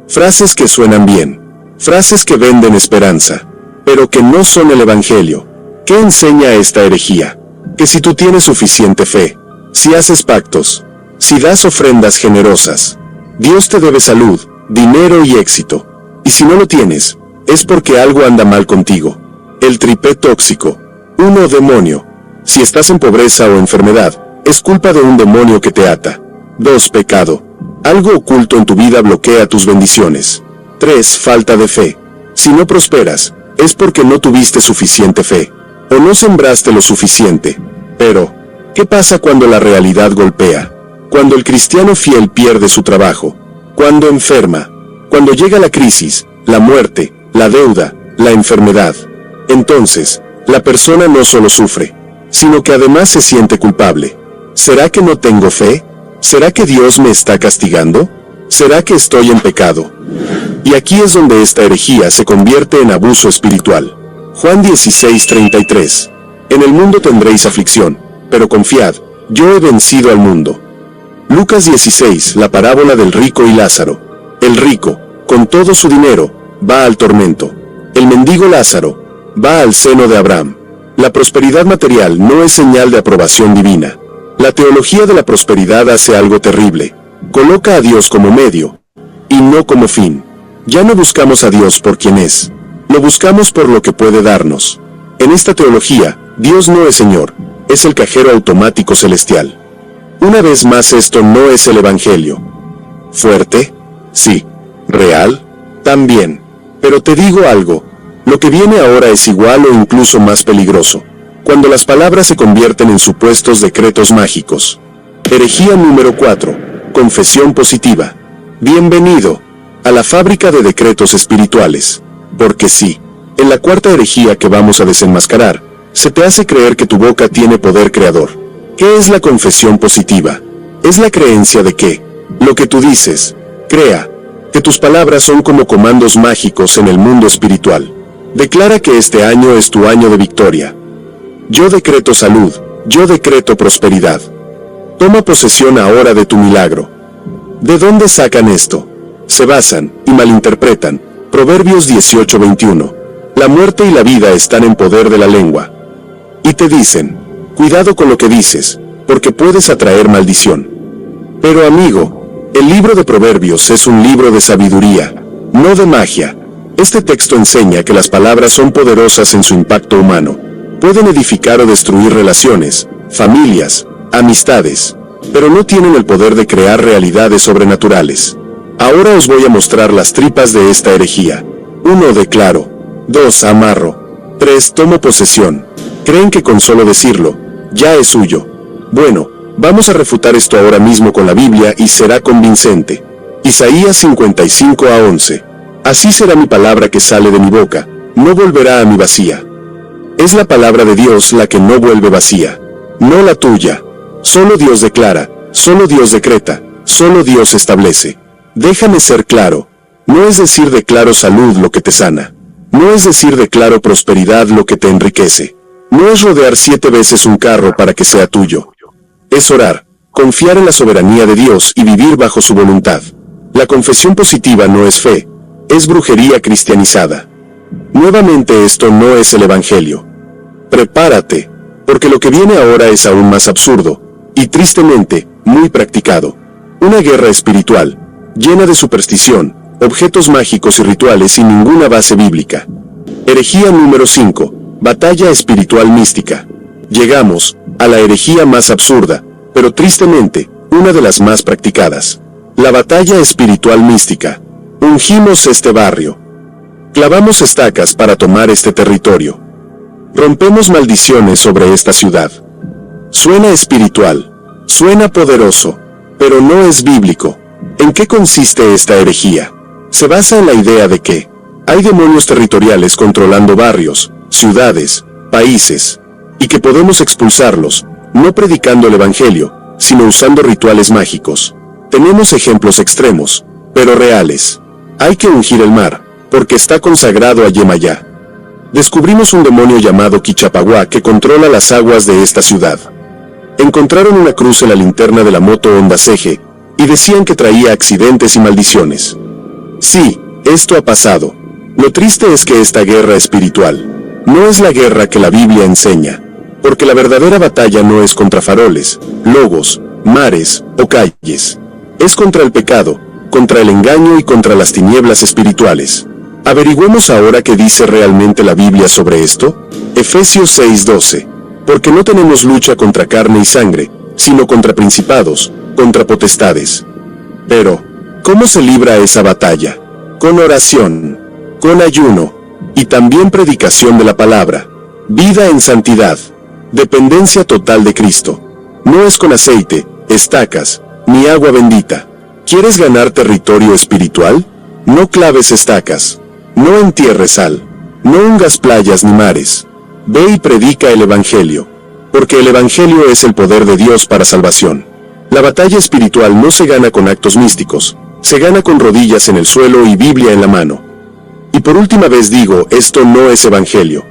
Frases que suenan bien, frases que venden esperanza, pero que no son el Evangelio. ¿Qué enseña esta herejía? Que si tú tienes suficiente fe, si haces pactos, si das ofrendas generosas, Dios te debe salud, dinero y éxito. Y si no lo tienes, es porque algo anda mal contigo. El tripé tóxico. 1. Demonio. Si estás en pobreza o enfermedad, es culpa de un demonio que te ata. 2. Pecado. Algo oculto en tu vida bloquea tus bendiciones. 3. Falta de fe. Si no prosperas, es porque no tuviste suficiente fe, o no sembraste lo suficiente. Pero, ¿qué pasa cuando la realidad golpea? Cuando el cristiano fiel pierde su trabajo, cuando enferma, cuando llega la crisis, la muerte, la deuda, la enfermedad. Entonces, la persona no solo sufre, sino que además se siente culpable. ¿Será que no tengo fe? ¿Será que Dios me está castigando? ¿Será que estoy en pecado? Y aquí es donde esta herejía se convierte en abuso espiritual. Juan 16:33. En el mundo tendréis aflicción, pero confiad, yo he vencido al mundo. Lucas 16, la parábola del rico y Lázaro. El rico, con todo su dinero, va al tormento. El mendigo Lázaro, va al seno de Abraham. La prosperidad material no es señal de aprobación divina. La teología de la prosperidad hace algo terrible. Coloca a Dios como medio, y no como fin. Ya no buscamos a Dios por quien es. Lo buscamos por lo que puede darnos. En esta teología, Dios no es Señor, es el cajero automático celestial. Una vez más, esto no es el Evangelio. ¿Fuerte? Sí. ¿Real? También. Pero te digo algo, lo que viene ahora es igual o incluso más peligroso, cuando las palabras se convierten en supuestos decretos mágicos. Herejía número 4. Confesión positiva. Bienvenido a la fábrica de decretos espirituales. Porque sí, en la cuarta herejía que vamos a desenmascarar, se te hace creer que tu boca tiene poder creador. ¿Qué es la confesión positiva? Es la creencia de que, lo que tú dices, crea, que tus palabras son como comandos mágicos en el mundo espiritual. Declara que este año es tu año de victoria. Yo decreto salud, yo decreto prosperidad. Toma posesión ahora de tu milagro. ¿De dónde sacan esto? Se basan, y malinterpretan, Proverbios 18:21. La muerte y la vida están en poder de la lengua. Y te dicen, cuidado con lo que dices, porque puedes atraer maldición. Pero amigo, el libro de Proverbios es un libro de sabiduría, no de magia. Este texto enseña que las palabras son poderosas en su impacto humano. Pueden edificar o destruir relaciones, familias, amistades, pero no tienen el poder de crear realidades sobrenaturales. Ahora os voy a mostrar las tripas de esta herejía. 1. Declaro. 2. Amarro. 3. Tomo posesión. Creen que con solo decirlo, ya es suyo. Bueno, vamos a refutar esto ahora mismo con la Biblia y será convincente. Isaías 55:11. Así será mi palabra que sale de mi boca, no volverá a mi vacía. Es la palabra de Dios la que no vuelve vacía, no la tuya. Solo Dios declara, solo Dios decreta, solo Dios establece. Déjame ser claro, no es decir declaro salud lo que te sana, no es decir declaro prosperidad lo que te enriquece, no es rodear 7 veces un carro para que sea tuyo. Es orar, confiar en la soberanía de Dios y vivir bajo su voluntad. La confesión positiva no es fe, es brujería cristianizada. Nuevamente esto no es el Evangelio. Prepárate, porque lo que viene ahora es aún más absurdo, y tristemente, muy practicado. Una guerra espiritual, llena de superstición, objetos mágicos y rituales sin ninguna base bíblica. Herejía número 5. Batalla espiritual mística. Llegamos a la herejía más absurda, pero tristemente, una de las más practicadas. La batalla espiritual mística. Ungimos este barrio. Clavamos estacas para tomar este territorio. Rompemos maldiciones sobre esta ciudad. Suena espiritual, suena poderoso, pero no es bíblico. ¿En qué consiste esta herejía? Se basa en la idea de que hay demonios territoriales controlando barrios, ciudades, países, y que podemos expulsarlos, no predicando el Evangelio, sino usando rituales mágicos. Tenemos ejemplos extremos, pero reales. Hay que ungir el mar, porque está consagrado a Yemayá. Descubrimos un demonio llamado Quichapaguá que controla las aguas de esta ciudad. Encontraron una cruz en la linterna de la moto Honda CG, y decían que traía accidentes y maldiciones. Sí, esto ha pasado. Lo triste es que esta guerra espiritual no es la guerra que la Biblia enseña, porque la verdadera batalla no es contra faroles, lobos, mares o calles. Es contra el pecado, contra el engaño y contra las tinieblas espirituales. Averigüemos ahora qué dice realmente la Biblia sobre esto. Efesios 6:12. Porque no tenemos lucha contra carne y sangre, sino contra principados, contra potestades. Pero, ¿cómo se libra esa batalla? Con oración, con ayuno, y también predicación de la palabra, vida en santidad, dependencia total de Cristo. No es con aceite, estacas, ni agua bendita. ¿Quieres ganar territorio espiritual? No claves estacas, no entierres sal, no hundas playas ni mares. Ve y predica el Evangelio, porque el Evangelio es el poder de Dios para salvación. La batalla espiritual no se gana con actos místicos, se gana con rodillas en el suelo y Biblia en la mano. Y por última vez digo, esto no es Evangelio.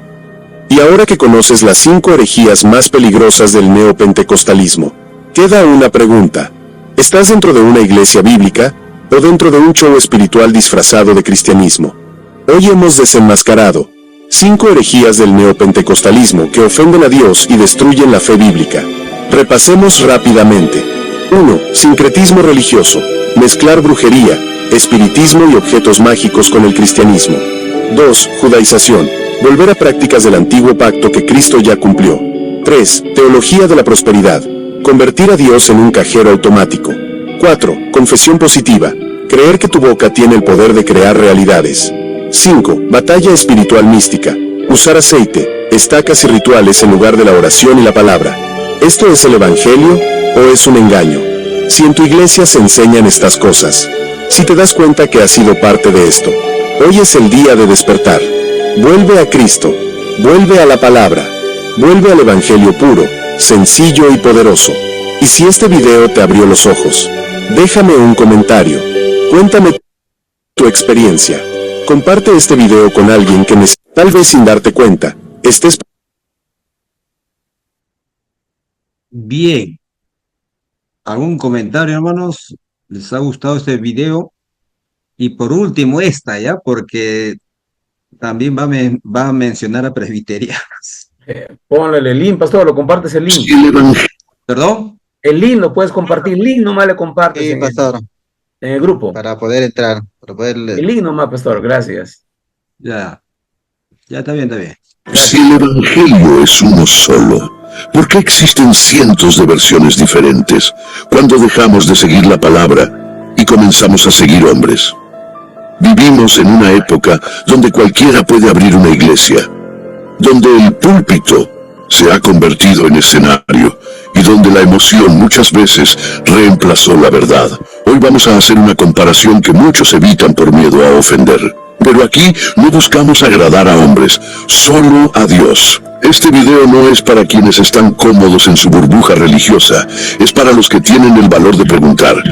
Y ahora que conoces las 5 herejías más peligrosas del neopentecostalismo, queda una pregunta. ¿Estás dentro de una iglesia bíblica o dentro de un show espiritual disfrazado de cristianismo? Hoy hemos desenmascarado 5 herejías del neopentecostalismo que ofenden a Dios y destruyen la fe bíblica. Repasemos rápidamente. 1. Sincretismo religioso. Mezclar brujería, espiritismo y objetos mágicos con el cristianismo. 2. Judaización. Volver a prácticas del antiguo pacto que Cristo ya cumplió. 3. Teología de la prosperidad. Convertir a Dios en un cajero automático. 4. Confesión positiva. Creer que tu boca tiene el poder de crear realidades. 5. Batalla espiritual mística. Usar aceite, estacas y rituales en lugar de la oración y la palabra. ¿Esto es el Evangelio o es un engaño? Si en tu iglesia se enseñan estas cosas, si te das cuenta que has sido parte de esto, hoy es el día de despertar. Vuelve a Cristo, vuelve a la palabra, vuelve al Evangelio puro, sencillo y poderoso. Y si este video te abrió los ojos, déjame un comentario. Cuéntame tu experiencia. Comparte este video con alguien que tal vez sin darte cuenta, estés... Bien. ¿Algún comentario, hermanos? ¿Les ha gustado este video? Y por último esta, ¿ya? Porque también va a mencionar a presbiterianos. Ponle el link, pastor, lo compartes el link. ¿Perdón? El link lo puedes compartir, el link nomás le compartes Sí, pastor, en el grupo. para poder entrar, para poder... El link nomás, pastor, gracias. Ya está bien, está bien. Si el Evangelio es uno solo, ¿por qué existen cientos de versiones diferentes cuando dejamos de seguir la palabra y comenzamos a seguir hombres? Vivimos en una época donde cualquiera puede abrir una iglesia, donde el púlpito se ha convertido en escenario y donde la emoción muchas veces reemplazó la verdad. Hoy vamos a hacer una comparación que muchos evitan por miedo a ofender. Pero aquí no buscamos agradar a hombres, solo a Dios. Este video no es para quienes están cómodos en su burbuja religiosa, es para los que tienen el valor de preguntar,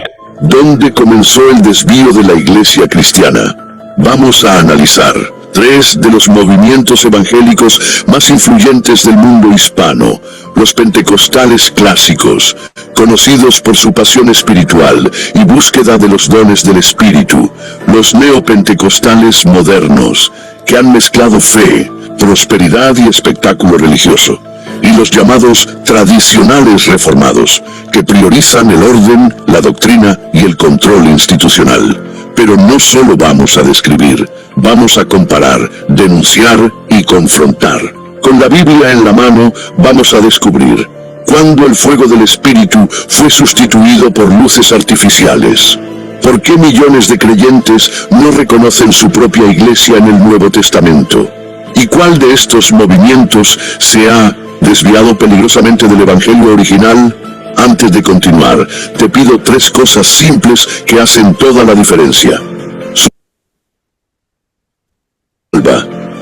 ¿dónde comenzó el desvío de la iglesia cristiana? Vamos a analizar 3 de los movimientos evangélicos más influyentes del mundo hispano, los pentecostales clásicos, conocidos por su pasión espiritual y búsqueda de los dones del espíritu, los neopentecostales modernos, que han mezclado fe, prosperidad y espectáculo religioso, y los llamados tradicionales reformados, que priorizan el orden, la doctrina y el control institucional. Pero no solo vamos a describir, vamos a comparar, denunciar y confrontar. Con la Biblia en la mano, vamos a descubrir cuándo el fuego del Espíritu fue sustituido por luces artificiales. ¿Por qué millones de creyentes no reconocen su propia iglesia en el Nuevo Testamento? ¿Y cuál de estos movimientos se ha desviado peligrosamente del Evangelio original? Antes de continuar, te pido 3 cosas simples que hacen toda la diferencia.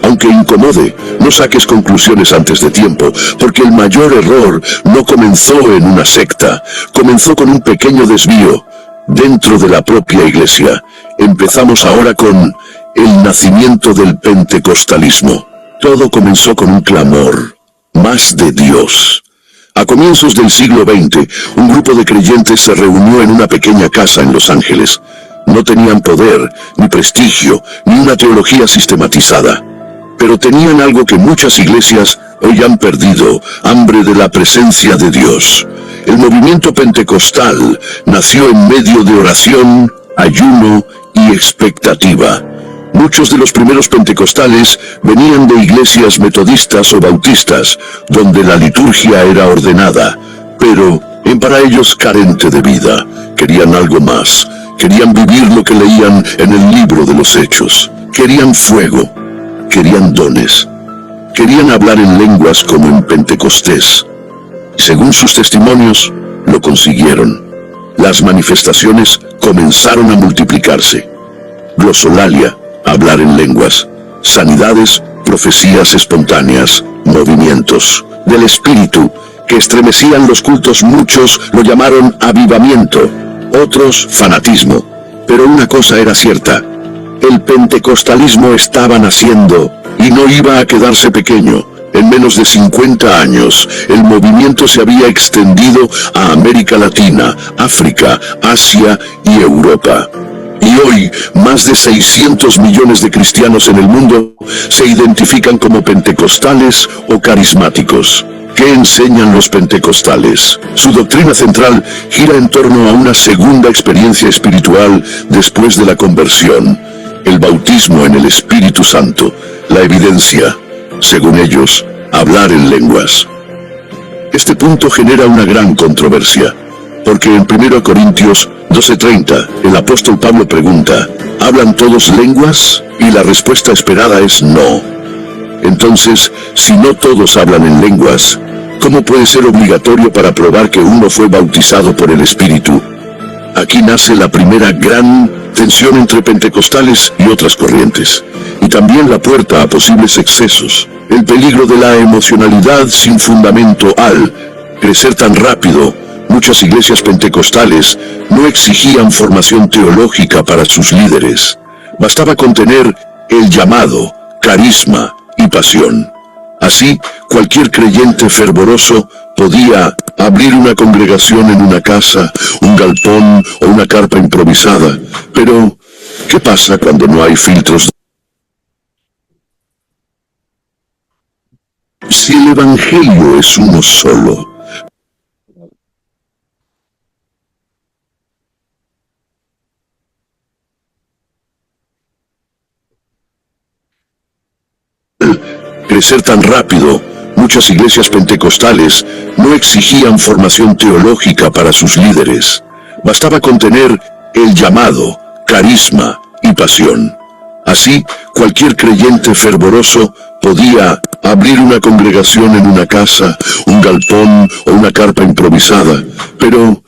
Aunque incomode, no saques conclusiones antes de tiempo, porque el mayor error no comenzó en una secta, comenzó con un pequeño desvío dentro de la propia iglesia. Empezamos ahora con el nacimiento del pentecostalismo. Todo comenzó con un clamor, más de Dios. A comienzos del siglo XX, un grupo de creyentes se reunió en una pequeña casa en Los Ángeles. No tenían poder, ni prestigio, ni una teología sistematizada. Pero tenían algo que muchas iglesias hoy han perdido: hambre de la presencia de Dios. El movimiento pentecostal nació en medio de oración, ayuno y expectativa. Muchos de los primeros pentecostales venían de iglesias metodistas o bautistas, donde la liturgia era ordenada, pero para ellos carente de vida. Querían algo más. Querían vivir lo que leían en el libro de los Hechos. Querían fuego. Querían dones. Querían hablar en lenguas como en Pentecostés. Según sus testimonios, lo consiguieron. Las manifestaciones comenzaron a multiplicarse. Glosolalia, hablar en lenguas. Sanidades, profecías espontáneas, movimientos del Espíritu que estremecían los cultos. Muchos lo llamaron avivamiento, otros fanatismo. Pero una cosa era cierta: el pentecostalismo estaba naciendo y no iba a quedarse pequeño. En menos de 50 años, el movimiento se había extendido a América Latina, África, Asia y Europa. Y hoy, más de 600 millones de cristianos en el mundo se identifican como pentecostales o carismáticos. ¿Qué enseñan los pentecostales? Su doctrina central gira en torno a una segunda experiencia espiritual después de la conversión: el bautismo en el Espíritu Santo, la evidencia, según ellos, hablar en lenguas. Este punto genera una gran controversia, porque en 1 Corintios 12:30, el apóstol Pablo pregunta: ¿hablan todos lenguas? Y la respuesta esperada es no. Entonces, si no todos hablan en lenguas, ¿cómo puede ser obligatorio para probar que uno fue bautizado por el Espíritu? Aquí nace la primera gran tensión entre pentecostales y otras corrientes, y también la puerta a posibles excesos. El peligro de la emocionalidad sin fundamento. Al crecer tan rápido, muchas iglesias pentecostales no exigían formación teológica para sus líderes. Bastaba con tener el llamado, carisma y pasión. Así, cualquier creyente fervoroso podía abrir una congregación en una casa, un galpón o una carpa improvisada. Pero, ¿qué pasa cuando no hay filtros? Si el Evangelio es uno solo, crecer tan rápido, muchas iglesias pentecostales no exigían formación teológica para sus líderes. Bastaba con tener el llamado, carisma y pasión. Así, cualquier creyente fervoroso podía abrir una congregación en una casa, un galpón o una carpa improvisada. Pero,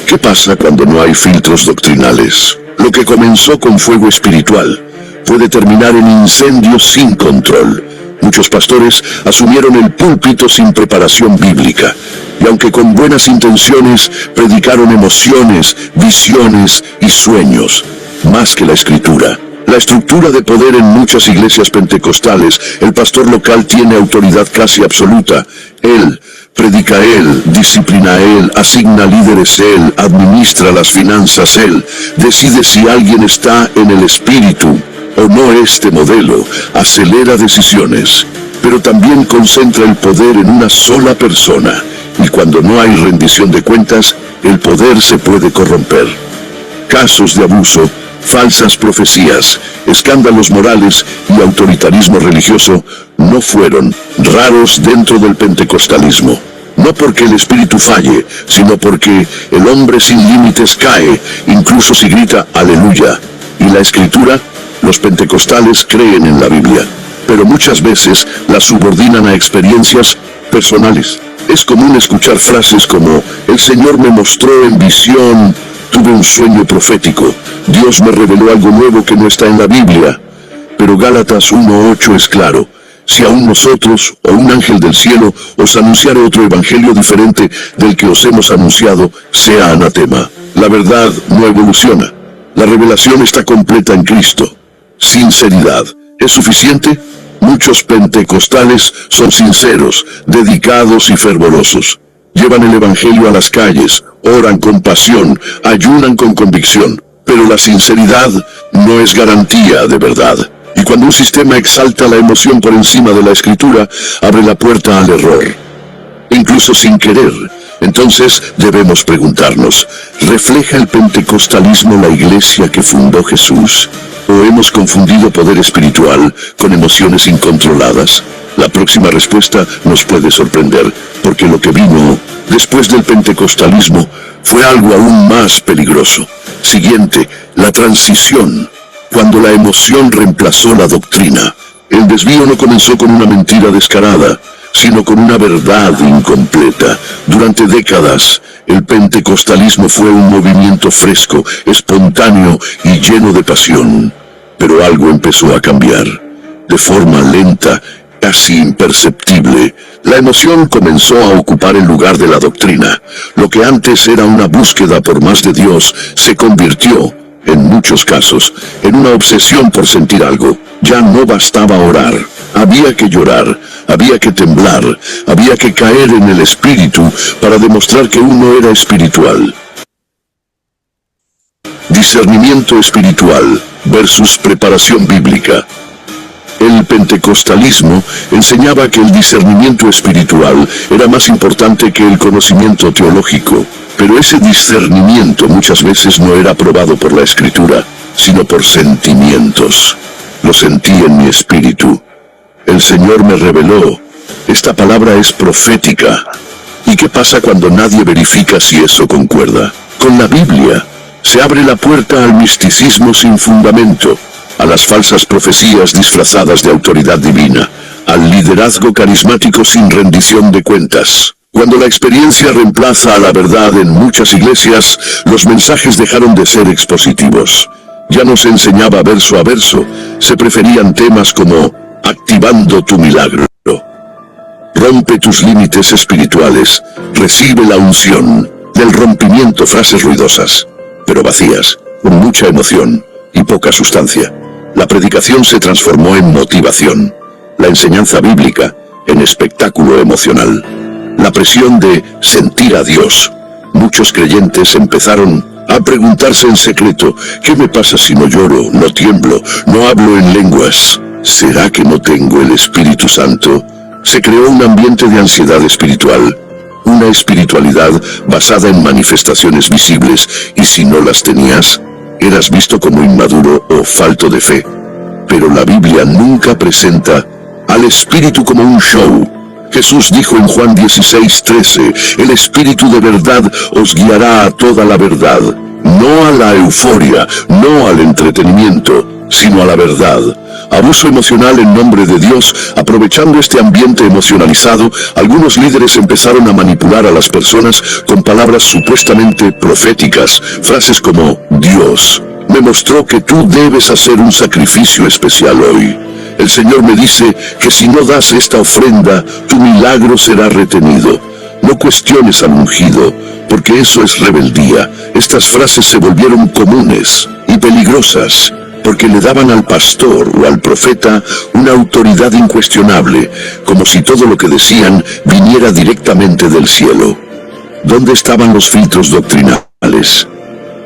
¿qué pasa cuando no hay filtros doctrinales? Lo que comenzó con fuego espiritual puede terminar en incendios sin control. Muchos pastores asumieron el púlpito sin preparación bíblica, y aunque con buenas intenciones, predicaron emociones, visiones y sueños, más que la Escritura. La estructura de poder en muchas iglesias pentecostales: el pastor local tiene autoridad casi absoluta. Él predica, él disciplina, él asigna líderes, él administra las finanzas, él decide si alguien está en el Espíritu o no. Este modelo acelera decisiones, pero también concentra el poder en una sola persona, y cuando no hay rendición de cuentas, el poder se puede corromper. Casos de abuso, falsas profecías, escándalos morales y autoritarismo religioso no fueron raros dentro del pentecostalismo. No porque el espíritu falle, sino porque el hombre sin límites cae, incluso si grita aleluya. Y la Escritura, los pentecostales creen en la Biblia, pero muchas veces la subordinan a experiencias personales. Es común escuchar frases como: el Señor me mostró en visión, tuve un sueño profético, Dios me reveló algo nuevo que no está en la Biblia. Pero Gálatas 1:8 es claro: si aún nosotros o un ángel del cielo os anunciare otro evangelio diferente del que os hemos anunciado, sea anatema. La verdad no evoluciona. La revelación está completa en Cristo. Sinceridad ¿es suficiente? Muchos pentecostales son sinceros, dedicados y fervorosos, Llevan el evangelio a las calles, oran con pasión, ayunan con convicción, pero la sinceridad no es garantía de verdad. Y cuando un sistema exalta la emoción por encima de la escritura, abre la puerta al error, incluso sin querer. Entonces debemos preguntarnos, ¿refleja el pentecostalismo la iglesia que fundó Jesús? ¿O hemos confundido poder espiritual con emociones incontroladas? La próxima respuesta nos puede sorprender, porque lo que vino después del pentecostalismo fue algo aún más peligroso. Siguiente, la transición, cuando la emoción reemplazó la doctrina. El desvío no comenzó con una mentira descarada, sino con una verdad incompleta. Durante décadas, el pentecostalismo fue un movimiento fresco, espontáneo y lleno de pasión. Pero algo empezó a cambiar. De forma lenta, casi imperceptible, la emoción comenzó a ocupar el lugar de la doctrina. Lo que antes era una búsqueda por más de Dios, se convirtió, en muchos casos, en una obsesión por sentir algo. Ya no bastaba orar, había que llorar, había que temblar, había que caer en el espíritu para demostrar que uno era espiritual. Discernimiento espiritual versus preparación bíblica. El pentecostalismo enseñaba que el discernimiento espiritual era más importante que el conocimiento teológico, pero ese discernimiento muchas veces no era probado por la escritura, sino por sentimientos. Lo sentí en mi espíritu. El Señor me reveló. Esta palabra es profética. ¿Y qué pasa cuando nadie verifica si eso concuerda? Con la Biblia se abre la puerta al misticismo sin fundamento, a las falsas profecías disfrazadas de autoridad divina, al liderazgo carismático sin rendición de cuentas. Cuando la experiencia reemplaza a la verdad en muchas iglesias, los mensajes dejaron de ser expositivos. Ya no se enseñaba verso a verso, se preferían temas como activando tu milagro. Rompe tus límites espirituales, recibe la unción. Del rompimiento, frases ruidosas, pero vacías, con mucha emoción y poca sustancia. La predicación se transformó en motivación, la enseñanza bíblica en espectáculo emocional. La presión de sentir a Dios. Muchos creyentes empezaron a preguntarse en secreto, ¿qué me pasa si no lloro, no tiemblo, no hablo en lenguas? ¿Será que no tengo el Espíritu Santo? Se creó un ambiente de ansiedad espiritual, una espiritualidad basada en manifestaciones visibles, y si no las tenías, eras visto como inmaduro o falto de fe. Pero la Biblia nunca presenta al Espíritu como un show. Jesús dijo en Juan 16:13, el Espíritu de verdad os guiará a toda la verdad, no a la euforia, no al entretenimiento, sino a la verdad. Abuso emocional en nombre de Dios. Aprovechando este ambiente emocionalizado, algunos líderes empezaron a manipular a las personas con palabras supuestamente proféticas, frases como, Dios me mostró que tú debes hacer un sacrificio especial hoy. El Señor me dice que si no das esta ofrenda, tu milagro será retenido. No cuestiones al ungido, porque eso es rebeldía. Estas frases se volvieron comunes y peligrosas, porque le daban al pastor o al profeta una autoridad incuestionable, como si todo lo que decían viniera directamente del cielo. ¿Dónde estaban los filtros doctrinales?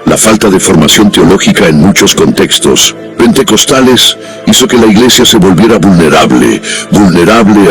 La falta de formación teológica en muchos contextos pentecostales hizo que la iglesia se volviera vulnerable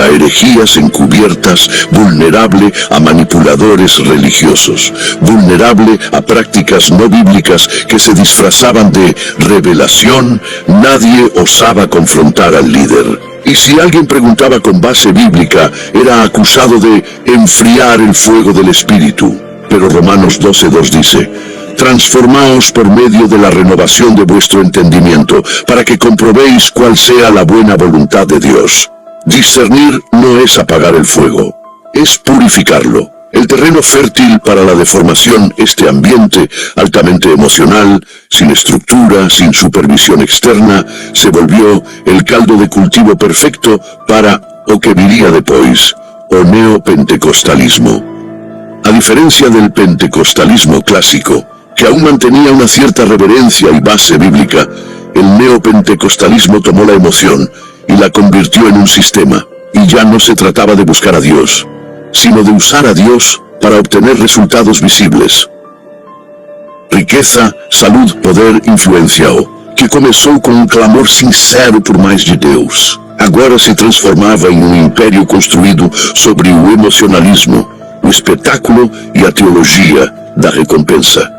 a herejías encubiertas, vulnerable a manipuladores religiosos, vulnerable a prácticas no bíblicas que se disfrazaban de revelación. Nadie osaba confrontar al líder. Y si alguien preguntaba con base bíblica, era acusado de enfriar el fuego del Espíritu. Pero Romanos 12:2 dice, transformaos por medio de la renovación de vuestro entendimiento, para que comprobéis cuál sea la buena voluntad de Dios. Discernir no es apagar el fuego, es purificarlo. El terreno fértil para la deformación, este ambiente altamente emocional, sin estructura, sin supervisión externa, se volvió el caldo de cultivo perfecto para, o que diría después, o neopentecostalismo. A diferencia del pentecostalismo clásico, que aún mantenía una cierta reverencia y base bíblica, el neopentecostalismo tomó la emoción y la convirtió en un sistema, y ya no se trataba de buscar a Dios, sino de usar a Dios para obtener resultados visibles. Riqueza, salud, poder, influência, que começou com um clamor sincero por mais de Deus, agora se transformava em um império construído sobre o emocionalismo, o espetáculo e a teologia da recompensa.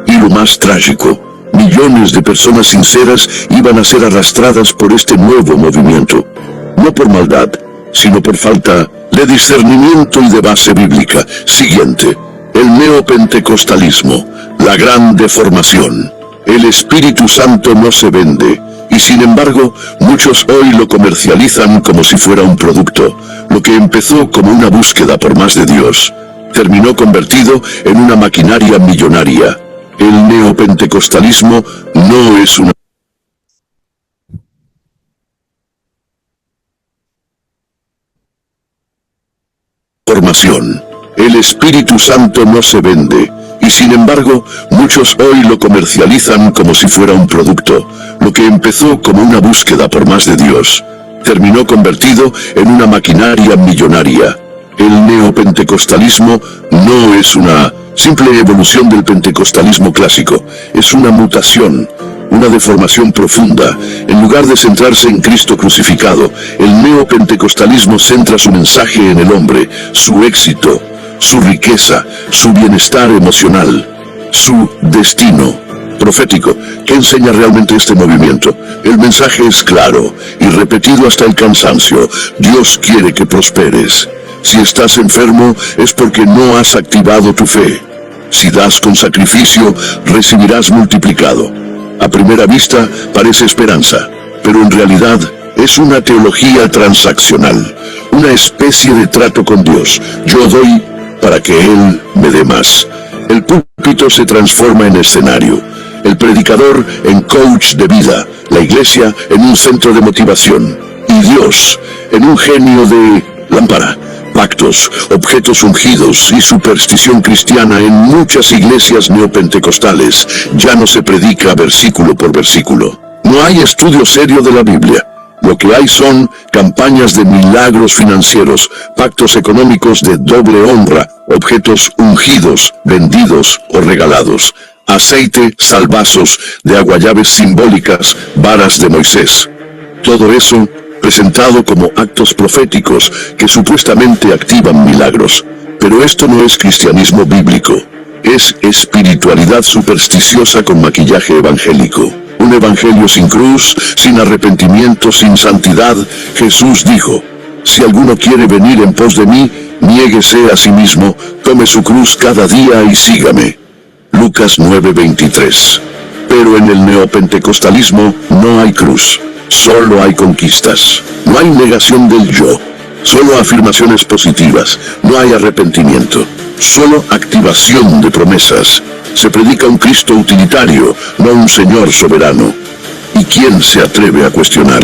E o mais trágico, millones de personas sinceras iban a ser arrastradas por este nuevo movimiento, no por maldad, sino por falta de discernimiento y de base bíblica. Siguiente, el neopentecostalismo, la gran deformación. El Espíritu Santo no se vende, y sin embargo, muchos hoy lo comercializan como si fuera un producto. Lo que empezó como una búsqueda por más de Dios, terminó convertido en una maquinaria millonaria. El neopentecostalismo no es una formación. El Espíritu Santo no se vende, y sin embargo, muchos hoy lo comercializan como si fuera un producto. Lo que empezó como una búsqueda por más de Dios, terminó convertido en una maquinaria millonaria. El neopentecostalismo no es una simple evolución del pentecostalismo clásico, es una mutación, una deformación profunda. En lugar de centrarse en Cristo crucificado, el neopentecostalismo centra su mensaje en el hombre, su éxito, su riqueza, su bienestar emocional, su destino profético. ¿Qué enseña realmente este movimiento? El mensaje es claro y repetido hasta el cansancio. Dios quiere que prosperes. Si estás enfermo es porque no has activado tu fe. Si das con sacrificio, recibirás multiplicado. A primera vista parece esperanza, pero en realidad es una teología transaccional, una especie de trato con Dios. Yo doy para que Él me dé más. El púlpito se transforma en escenario, el predicador en coach de vida, la iglesia en un centro de motivación, y Dios en un genio de lámpara. Pactos, objetos ungidos y superstición cristiana en muchas iglesias neopentecostales. Ya no se predica versículo por versículo. No hay estudio serio de la Biblia. Lo que hay son campañas de milagros financieros, pactos económicos de doble honra, objetos ungidos, vendidos o regalados, aceite, salvazos de aguayaves simbólicas, varas de Moisés. Todo eso presentado como actos proféticos que supuestamente activan milagros. Pero esto no es cristianismo bíblico. Es espiritualidad supersticiosa con maquillaje evangélico. Un evangelio sin cruz, sin arrepentimiento, sin santidad. Jesús dijo: si alguno quiere venir en pos de mí, niéguese a sí mismo, tome su cruz cada día y sígame. Lucas 9:23. Pero en el neopentecostalismo no hay cruz. Solo hay conquistas. No hay negación del yo. Solo afirmaciones positivas. No hay arrepentimiento. Solo activación de promesas. Se predica un Cristo utilitario, no un Señor soberano. ¿Y quién se atreve a cuestionar?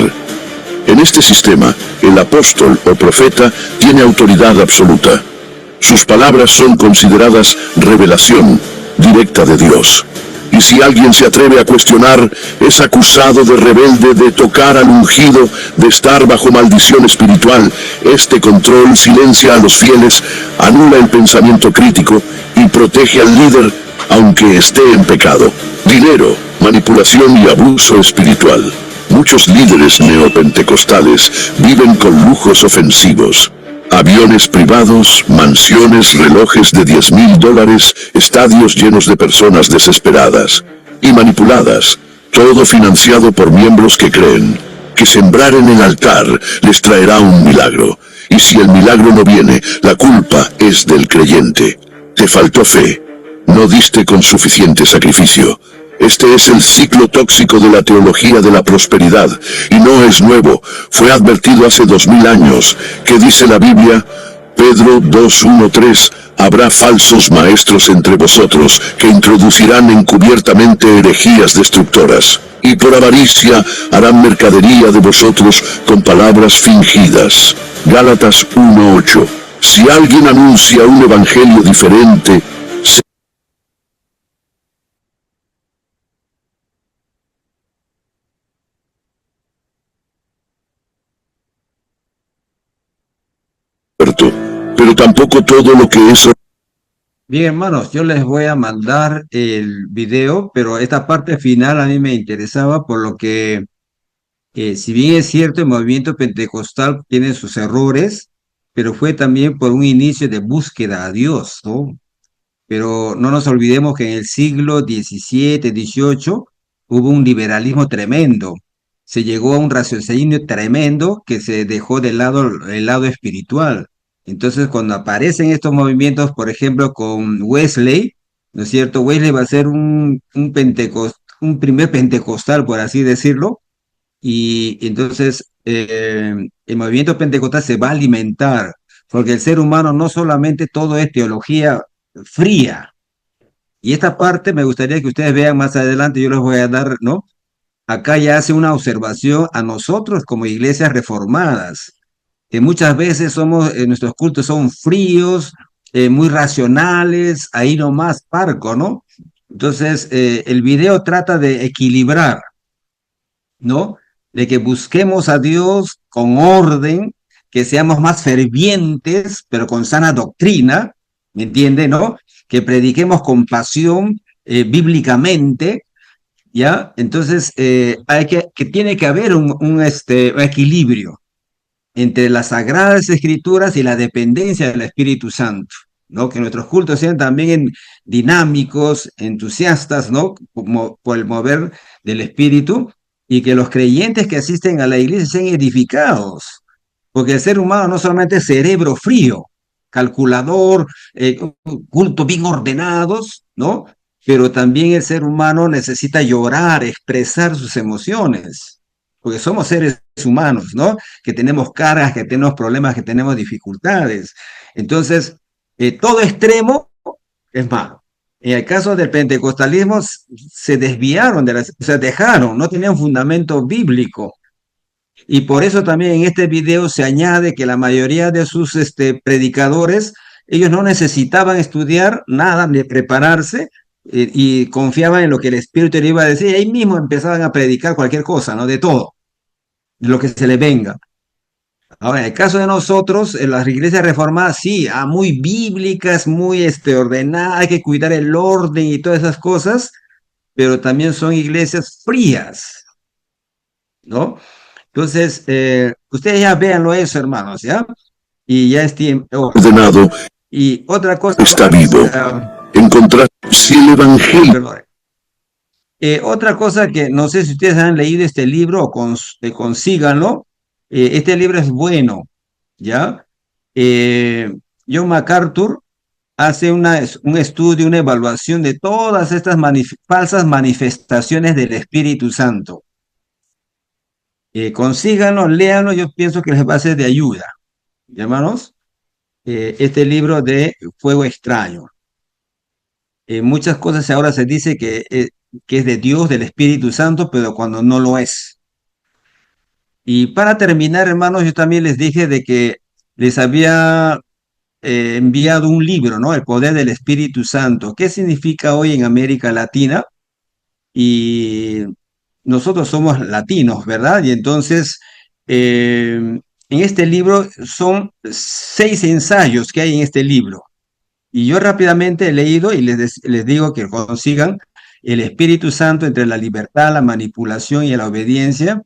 En este sistema, el apóstol o profeta tiene autoridad absoluta. Sus palabras son consideradas revelación directa de Dios. Y si alguien se atreve a cuestionar, es acusado de rebelde, de tocar al ungido, de estar bajo maldición espiritual. Este control silencia a los fieles, anula el pensamiento crítico y protege al líder, aunque esté en pecado. Dinero, manipulación y abuso espiritual. Muchos líderes neopentecostales viven con lujos ofensivos. Aviones privados, mansiones, relojes de $10,000, estadios llenos de personas desesperadas y manipuladas, todo financiado por miembros que creen que sembrar en el altar les traerá un milagro. Y si el milagro no viene, la culpa es del creyente. Te faltó fe, no diste con suficiente sacrificio. Este es el ciclo tóxico de la teología de la prosperidad, y no es nuevo, fue advertido hace 2000 años. ¿Qué dice la Biblia? Pedro 2:1-3, habrá falsos maestros entre vosotros, que introducirán encubiertamente herejías destructoras, y por avaricia harán mercadería de vosotros con palabras fingidas. Gálatas 1:8, si alguien anuncia un evangelio diferente, pero tampoco todo lo que es Bien, hermanos, yo les voy a mandar el video, pero esta parte final a mí me interesaba por lo que, si bien es cierto, el movimiento pentecostal tiene sus errores, pero fue también por un inicio de búsqueda a Dios, ¿no? Pero no nos olvidemos que en el siglo XVII, XVIII hubo un liberalismo tremendo. Se llegó a un raciocinio tremendo que se dejó de lado el lado espiritual. Entonces, cuando aparecen estos movimientos, por ejemplo, con Wesley, ¿no es cierto? Wesley va a ser un primer pentecostal, por así decirlo, y entonces el movimiento pentecostal se va a alimentar, porque el ser humano no solamente todo es teología fría. Y esta parte me gustaría que ustedes vean más adelante, yo les voy a dar, ¿no? Acá ya hace una observación a nosotros como iglesias reformadas, que muchas veces somos, nuestros cultos son fríos, muy racionales, ahí nomás parco, ¿no? Entonces, el video trata de equilibrar, ¿no? De que busquemos a Dios con orden, que seamos más fervientes, pero con sana doctrina, ¿me entiende, no? Que prediquemos con pasión, bíblicamente, ¿ya? Entonces, que tiene que haber un equilibrio entre las sagradas escrituras y la dependencia del Espíritu Santo, ¿no? Que nuestros cultos sean también dinámicos, entusiastas, ¿no? Como por el mover del Espíritu, y que los creyentes que asisten a la iglesia sean edificados, porque el ser humano no solamente es cerebro frío, calculador, culto bien ordenados, ¿no? Pero también el ser humano necesita llorar, expresar sus emociones, porque somos seres humanos, ¿no? Que tenemos cargas, que tenemos problemas, que tenemos dificultades. Entonces, todo extremo es malo. En el caso del pentecostalismo, se desviaron o sea, dejaron, no tenían fundamento bíblico. Y por eso también en este video se añade que la mayoría de sus predicadores, ellos no necesitaban estudiar nada ni prepararse, y confiaban en lo que el Espíritu le iba a decir, y ahí mismo empezaban a predicar cualquier cosa, ¿no? De todo, de lo que se le venga. Ahora, en el caso de nosotros, en las iglesias reformadas, sí, muy bíblicas, muy ordenadas, hay que cuidar el orden y todas esas cosas, pero también son iglesias frías, ¿no? Entonces, ustedes ya véanlo eso, hermanos, ¿ya? Y ya es tiempo. Ordenado Y otra cosa. está vivo. Encontrar si el Evangelio. Perdón. Otra cosa que no sé si ustedes han leído este libro o consíganlo. Este libro es bueno, ¿ya? John MacArthur hace un estudio, una evaluación de todas estas falsas manifestaciones del Espíritu Santo. Consíganlo, léanlo, yo pienso que les va a ser de ayuda, hermanos. Este libro de Fuego Extraño. Muchas cosas ahora se dice que es de Dios, del Espíritu Santo, pero cuando no lo es. Y para terminar, hermanos, yo también les dije de que les había enviado un libro, ¿no? El poder del Espíritu Santo. ¿Qué significa hoy en América Latina? Y nosotros somos latinos, ¿verdad? Y entonces, en este libro son 6 ensayos que hay en este libro. Y yo rápidamente he leído y les digo que consigan el Espíritu Santo entre la libertad, la manipulación y la obediencia.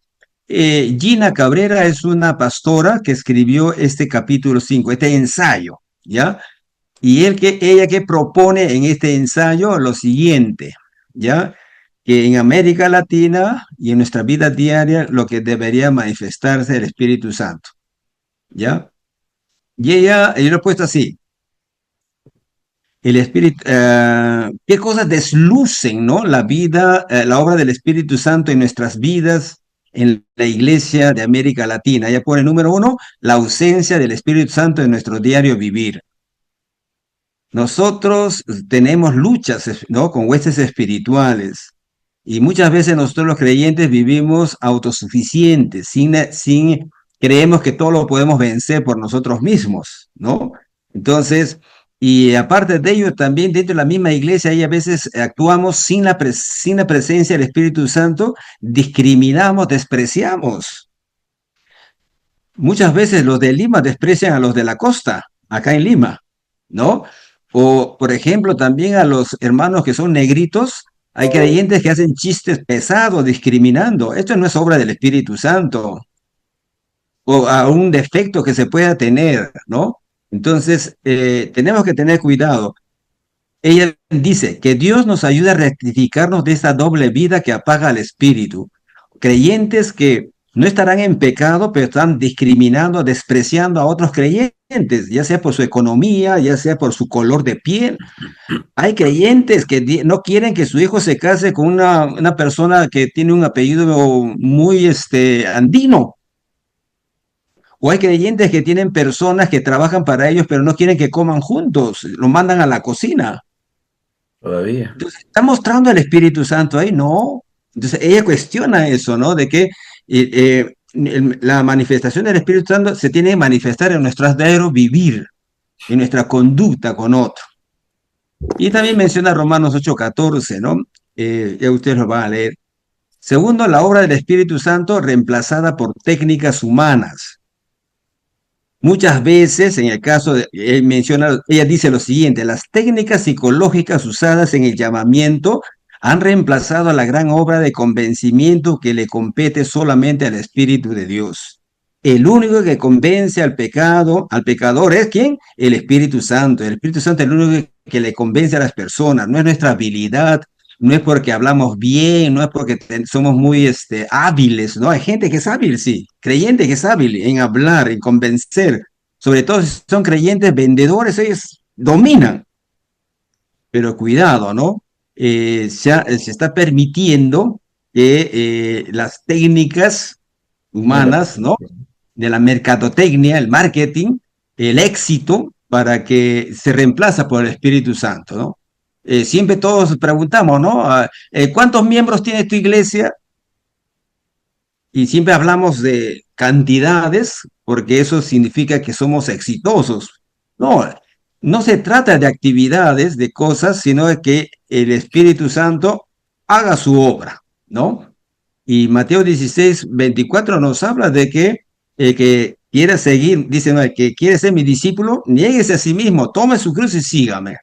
Gina Cabrera es una pastora que escribió este capítulo 5, este ensayo, ¿ya? Y ella que propone en este ensayo lo siguiente, ¿ya? Que en América Latina y en nuestra vida diaria lo que debería manifestarse el Espíritu Santo, ¿ya? Y ella lo ha puesto así: el Espíritu, qué cosas deslucen, ¿no? La vida, la obra del Espíritu Santo en nuestras vidas, en la iglesia de América Latina. Ya pone número 1, la ausencia del Espíritu Santo en nuestro diario vivir. Nosotros tenemos luchas, ¿no? Con huestes espirituales. Y muchas veces nosotros los creyentes vivimos autosuficientes, creemos que todo lo podemos vencer por nosotros mismos, ¿no? Entonces, y aparte de ello, también dentro de la misma iglesia, hay a veces actuamos sin la presencia del Espíritu Santo, discriminamos, despreciamos. Muchas veces los de Lima desprecian a los de la costa, acá en Lima, ¿no? O, por ejemplo, también a los hermanos que son negritos, hay creyentes que hacen chistes pesados, discriminando. Esto no es obra del Espíritu Santo, o a un defecto que se pueda tener, ¿no? Entonces, tenemos que tener cuidado. Ella dice que Dios nos ayuda a rectificarnos de esa doble vida que apaga al espíritu. Creyentes que no estarán en pecado, pero están discriminando, despreciando a otros creyentes, ya sea por su economía, ya sea por su color de piel. Hay creyentes que no quieren que su hijo se case con una persona que tiene un apellido muy andino. O hay creyentes que tienen personas que trabajan para ellos, pero no quieren que coman juntos, lo mandan a la cocina. Todavía. Entonces, ¿está mostrando el Espíritu Santo ahí? No. Entonces, ella cuestiona eso, ¿no? De que la manifestación del Espíritu Santo se tiene que manifestar en nuestro verdadero vivir, en nuestra conducta con otro. Y también menciona Romanos 8:14, ¿no? Ya ustedes lo van a leer. Segundo, la obra del Espíritu Santo reemplazada por técnicas humanas. Muchas veces, en el caso de, ella dice lo siguiente: las técnicas psicológicas usadas en el llamamiento han reemplazado a la gran obra de convencimiento que le compete solamente al Espíritu de Dios. El único que convence al pecador es ¿quién? El Espíritu Santo. El Espíritu Santo es el único que le convence a las personas. No es nuestra habilidad, no es porque hablamos bien, no es porque somos muy hábiles, ¿no? Hay gente que es hábil, sí, creyente que es hábil en hablar, en convencer, sobre todo si son creyentes vendedores, ellos dominan, pero cuidado, ¿no? Se está permitiendo que las técnicas humanas, ¿no? De la mercadotecnia, el marketing, el éxito, para que se reemplaza por el Espíritu Santo, ¿no? Siempre todos preguntamos, ¿no? ¿Cuántos miembros tiene tu iglesia? Y siempre hablamos de cantidades, porque eso significa que somos exitosos. No, no se trata de actividades, de cosas, sino de que el Espíritu Santo haga su obra, ¿no? Y Mateo 16:24 nos habla de que el que quiere seguir, dice, no, el que quiere ser mi discípulo, niéguese a sí mismo, tome su cruz y sígame.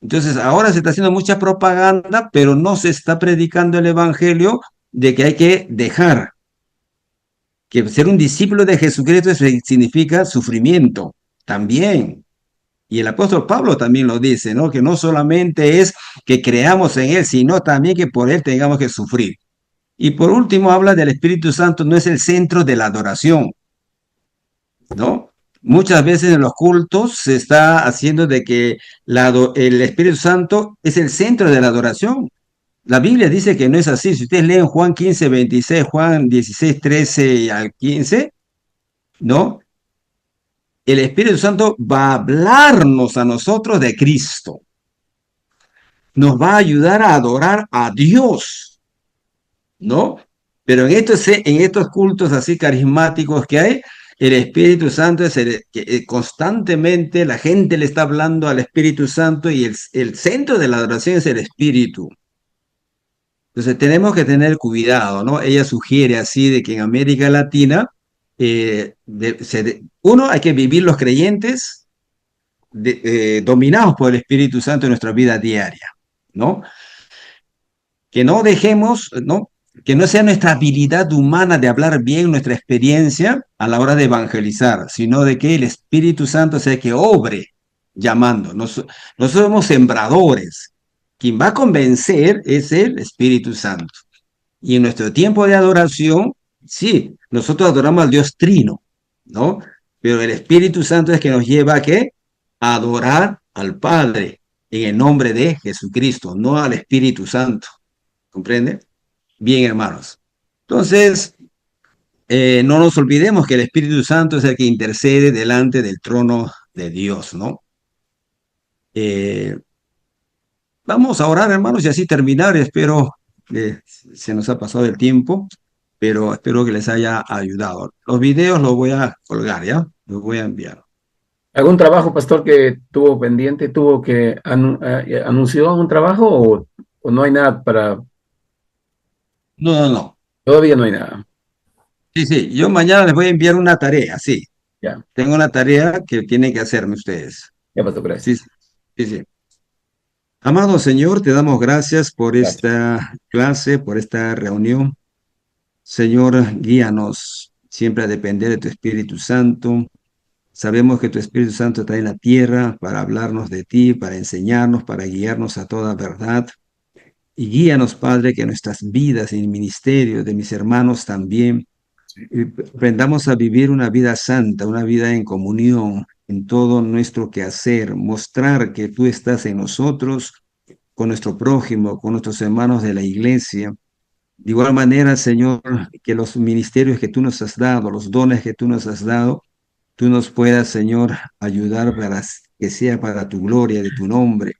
Entonces, ahora se está haciendo mucha propaganda, pero no se está predicando el evangelio de que hay que dejar, que ser un discípulo de Jesucristo significa sufrimiento también. Y el apóstol Pablo también lo dice, ¿no? Que no solamente es que creamos en Él, sino también que por Él tengamos que sufrir. Y por último, habla del Espíritu Santo, no es el centro de la adoración, ¿no? Muchas veces en los cultos se está haciendo de que el Espíritu Santo es el centro de la adoración. La Biblia dice que no es así. Si ustedes leen Juan 15:26, Juan 16:13 al 15, ¿no? El Espíritu Santo va a hablarnos a nosotros de Cristo. Nos va a ayudar a adorar a Dios, ¿no? Pero en estos cultos así carismáticos que hay, el Espíritu Santo es el que constantemente la gente le está hablando al Espíritu Santo y el centro de la adoración es el Espíritu. Entonces tenemos que tener cuidado, ¿no? Ella sugiere así de que en América Latina, uno, hay que vivir los creyentes dominados por el Espíritu Santo en nuestra vida diaria, ¿no? Que no dejemos, ¿no? Que no sea nuestra habilidad humana de hablar bien, nuestra experiencia a la hora de evangelizar, sino de que el Espíritu Santo sea el que obre llamando. Nosotros somos sembradores. Quien va a convencer es el Espíritu Santo. Y en nuestro tiempo de adoración, sí, nosotros adoramos al Dios Trino, ¿no? Pero el Espíritu Santo es que nos lleva a ¿qué? A adorar al Padre en el nombre de Jesucristo, no al Espíritu Santo. ¿Comprende? Bien, hermanos. Entonces, no nos olvidemos que el Espíritu Santo es el que intercede delante del trono de Dios, ¿no? Vamos a orar, hermanos, y así terminar. Espero que se nos ha pasado el tiempo, pero espero que les haya ayudado. Los videos los voy a colgar, ¿ya? Los voy a enviar. ¿Algún trabajo, pastor, que tuvo pendiente, tuvo que anunció algún trabajo o no hay nada para... No. Todavía no hay nada. Sí, yo mañana les voy a enviar una tarea, sí. Ya. Tengo una tarea que tienen que hacerme ustedes. Ya, pastor, gracias. Sí. Sí, sí. Amado Señor, te damos gracias por esta clase, por esta reunión. Señor, guíanos siempre a depender de tu Espíritu Santo. Sabemos que tu Espíritu Santo está en la tierra para hablarnos de ti, para enseñarnos, para guiarnos a toda verdad. Y guíanos, Padre, que nuestras vidas y el ministerio de mis hermanos también aprendamos a vivir una vida santa, una vida en comunión en todo nuestro quehacer, mostrar que tú estás en nosotros, con nuestro prójimo, con nuestros hermanos de la iglesia. De igual manera, Señor, que los ministerios que tú nos has dado, los dones que tú nos has dado, tú nos puedas, Señor, ayudar para que sea para tu gloria, de tu nombre.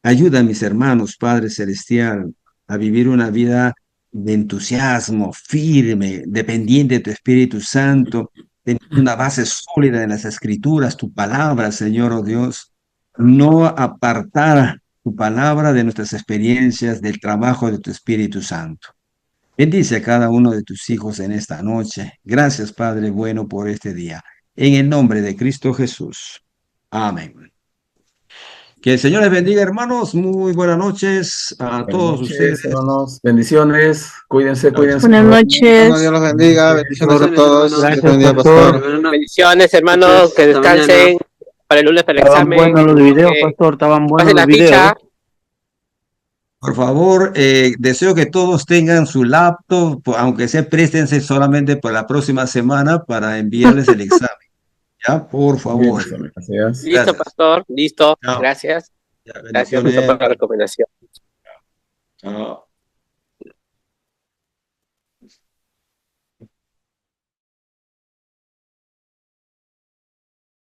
Ayuda a mis hermanos, Padre Celestial, a vivir una vida de entusiasmo, firme, dependiente de tu Espíritu Santo, teniendo una base sólida en las Escrituras, tu palabra, Señor, oh Dios. No apartar tu palabra de nuestras experiencias, del trabajo de tu Espíritu Santo. Bendice a cada uno de tus hijos en esta noche. Gracias, Padre bueno, por este día. En el nombre de Cristo Jesús. Amén. Que el Señor les bendiga, hermanos. Muy buenas noches a Buenas todos ustedes. noches, hermanos. Bendiciones. Cuídense. Buenas noches. Dios los bendiga. Bendiciones a todos. Bendiciones, Dios bendiga, pastor. Bendiciones, hermanos, que Hasta mañana. descansen para el lunes para el Estaban examen. buenos los videos, que pastor, estaban buenos pasen los la videos. ficha. Por favor, deseo que todos tengan su laptop, aunque sea préstense solamente para la próxima semana para enviarles el examen. ¿Ya? Por favor. Gracias. Listo, Gracias. pastor. Listo. Chao. Gracias. Ya, Gracias bendiciones. por la recomendación. Chao.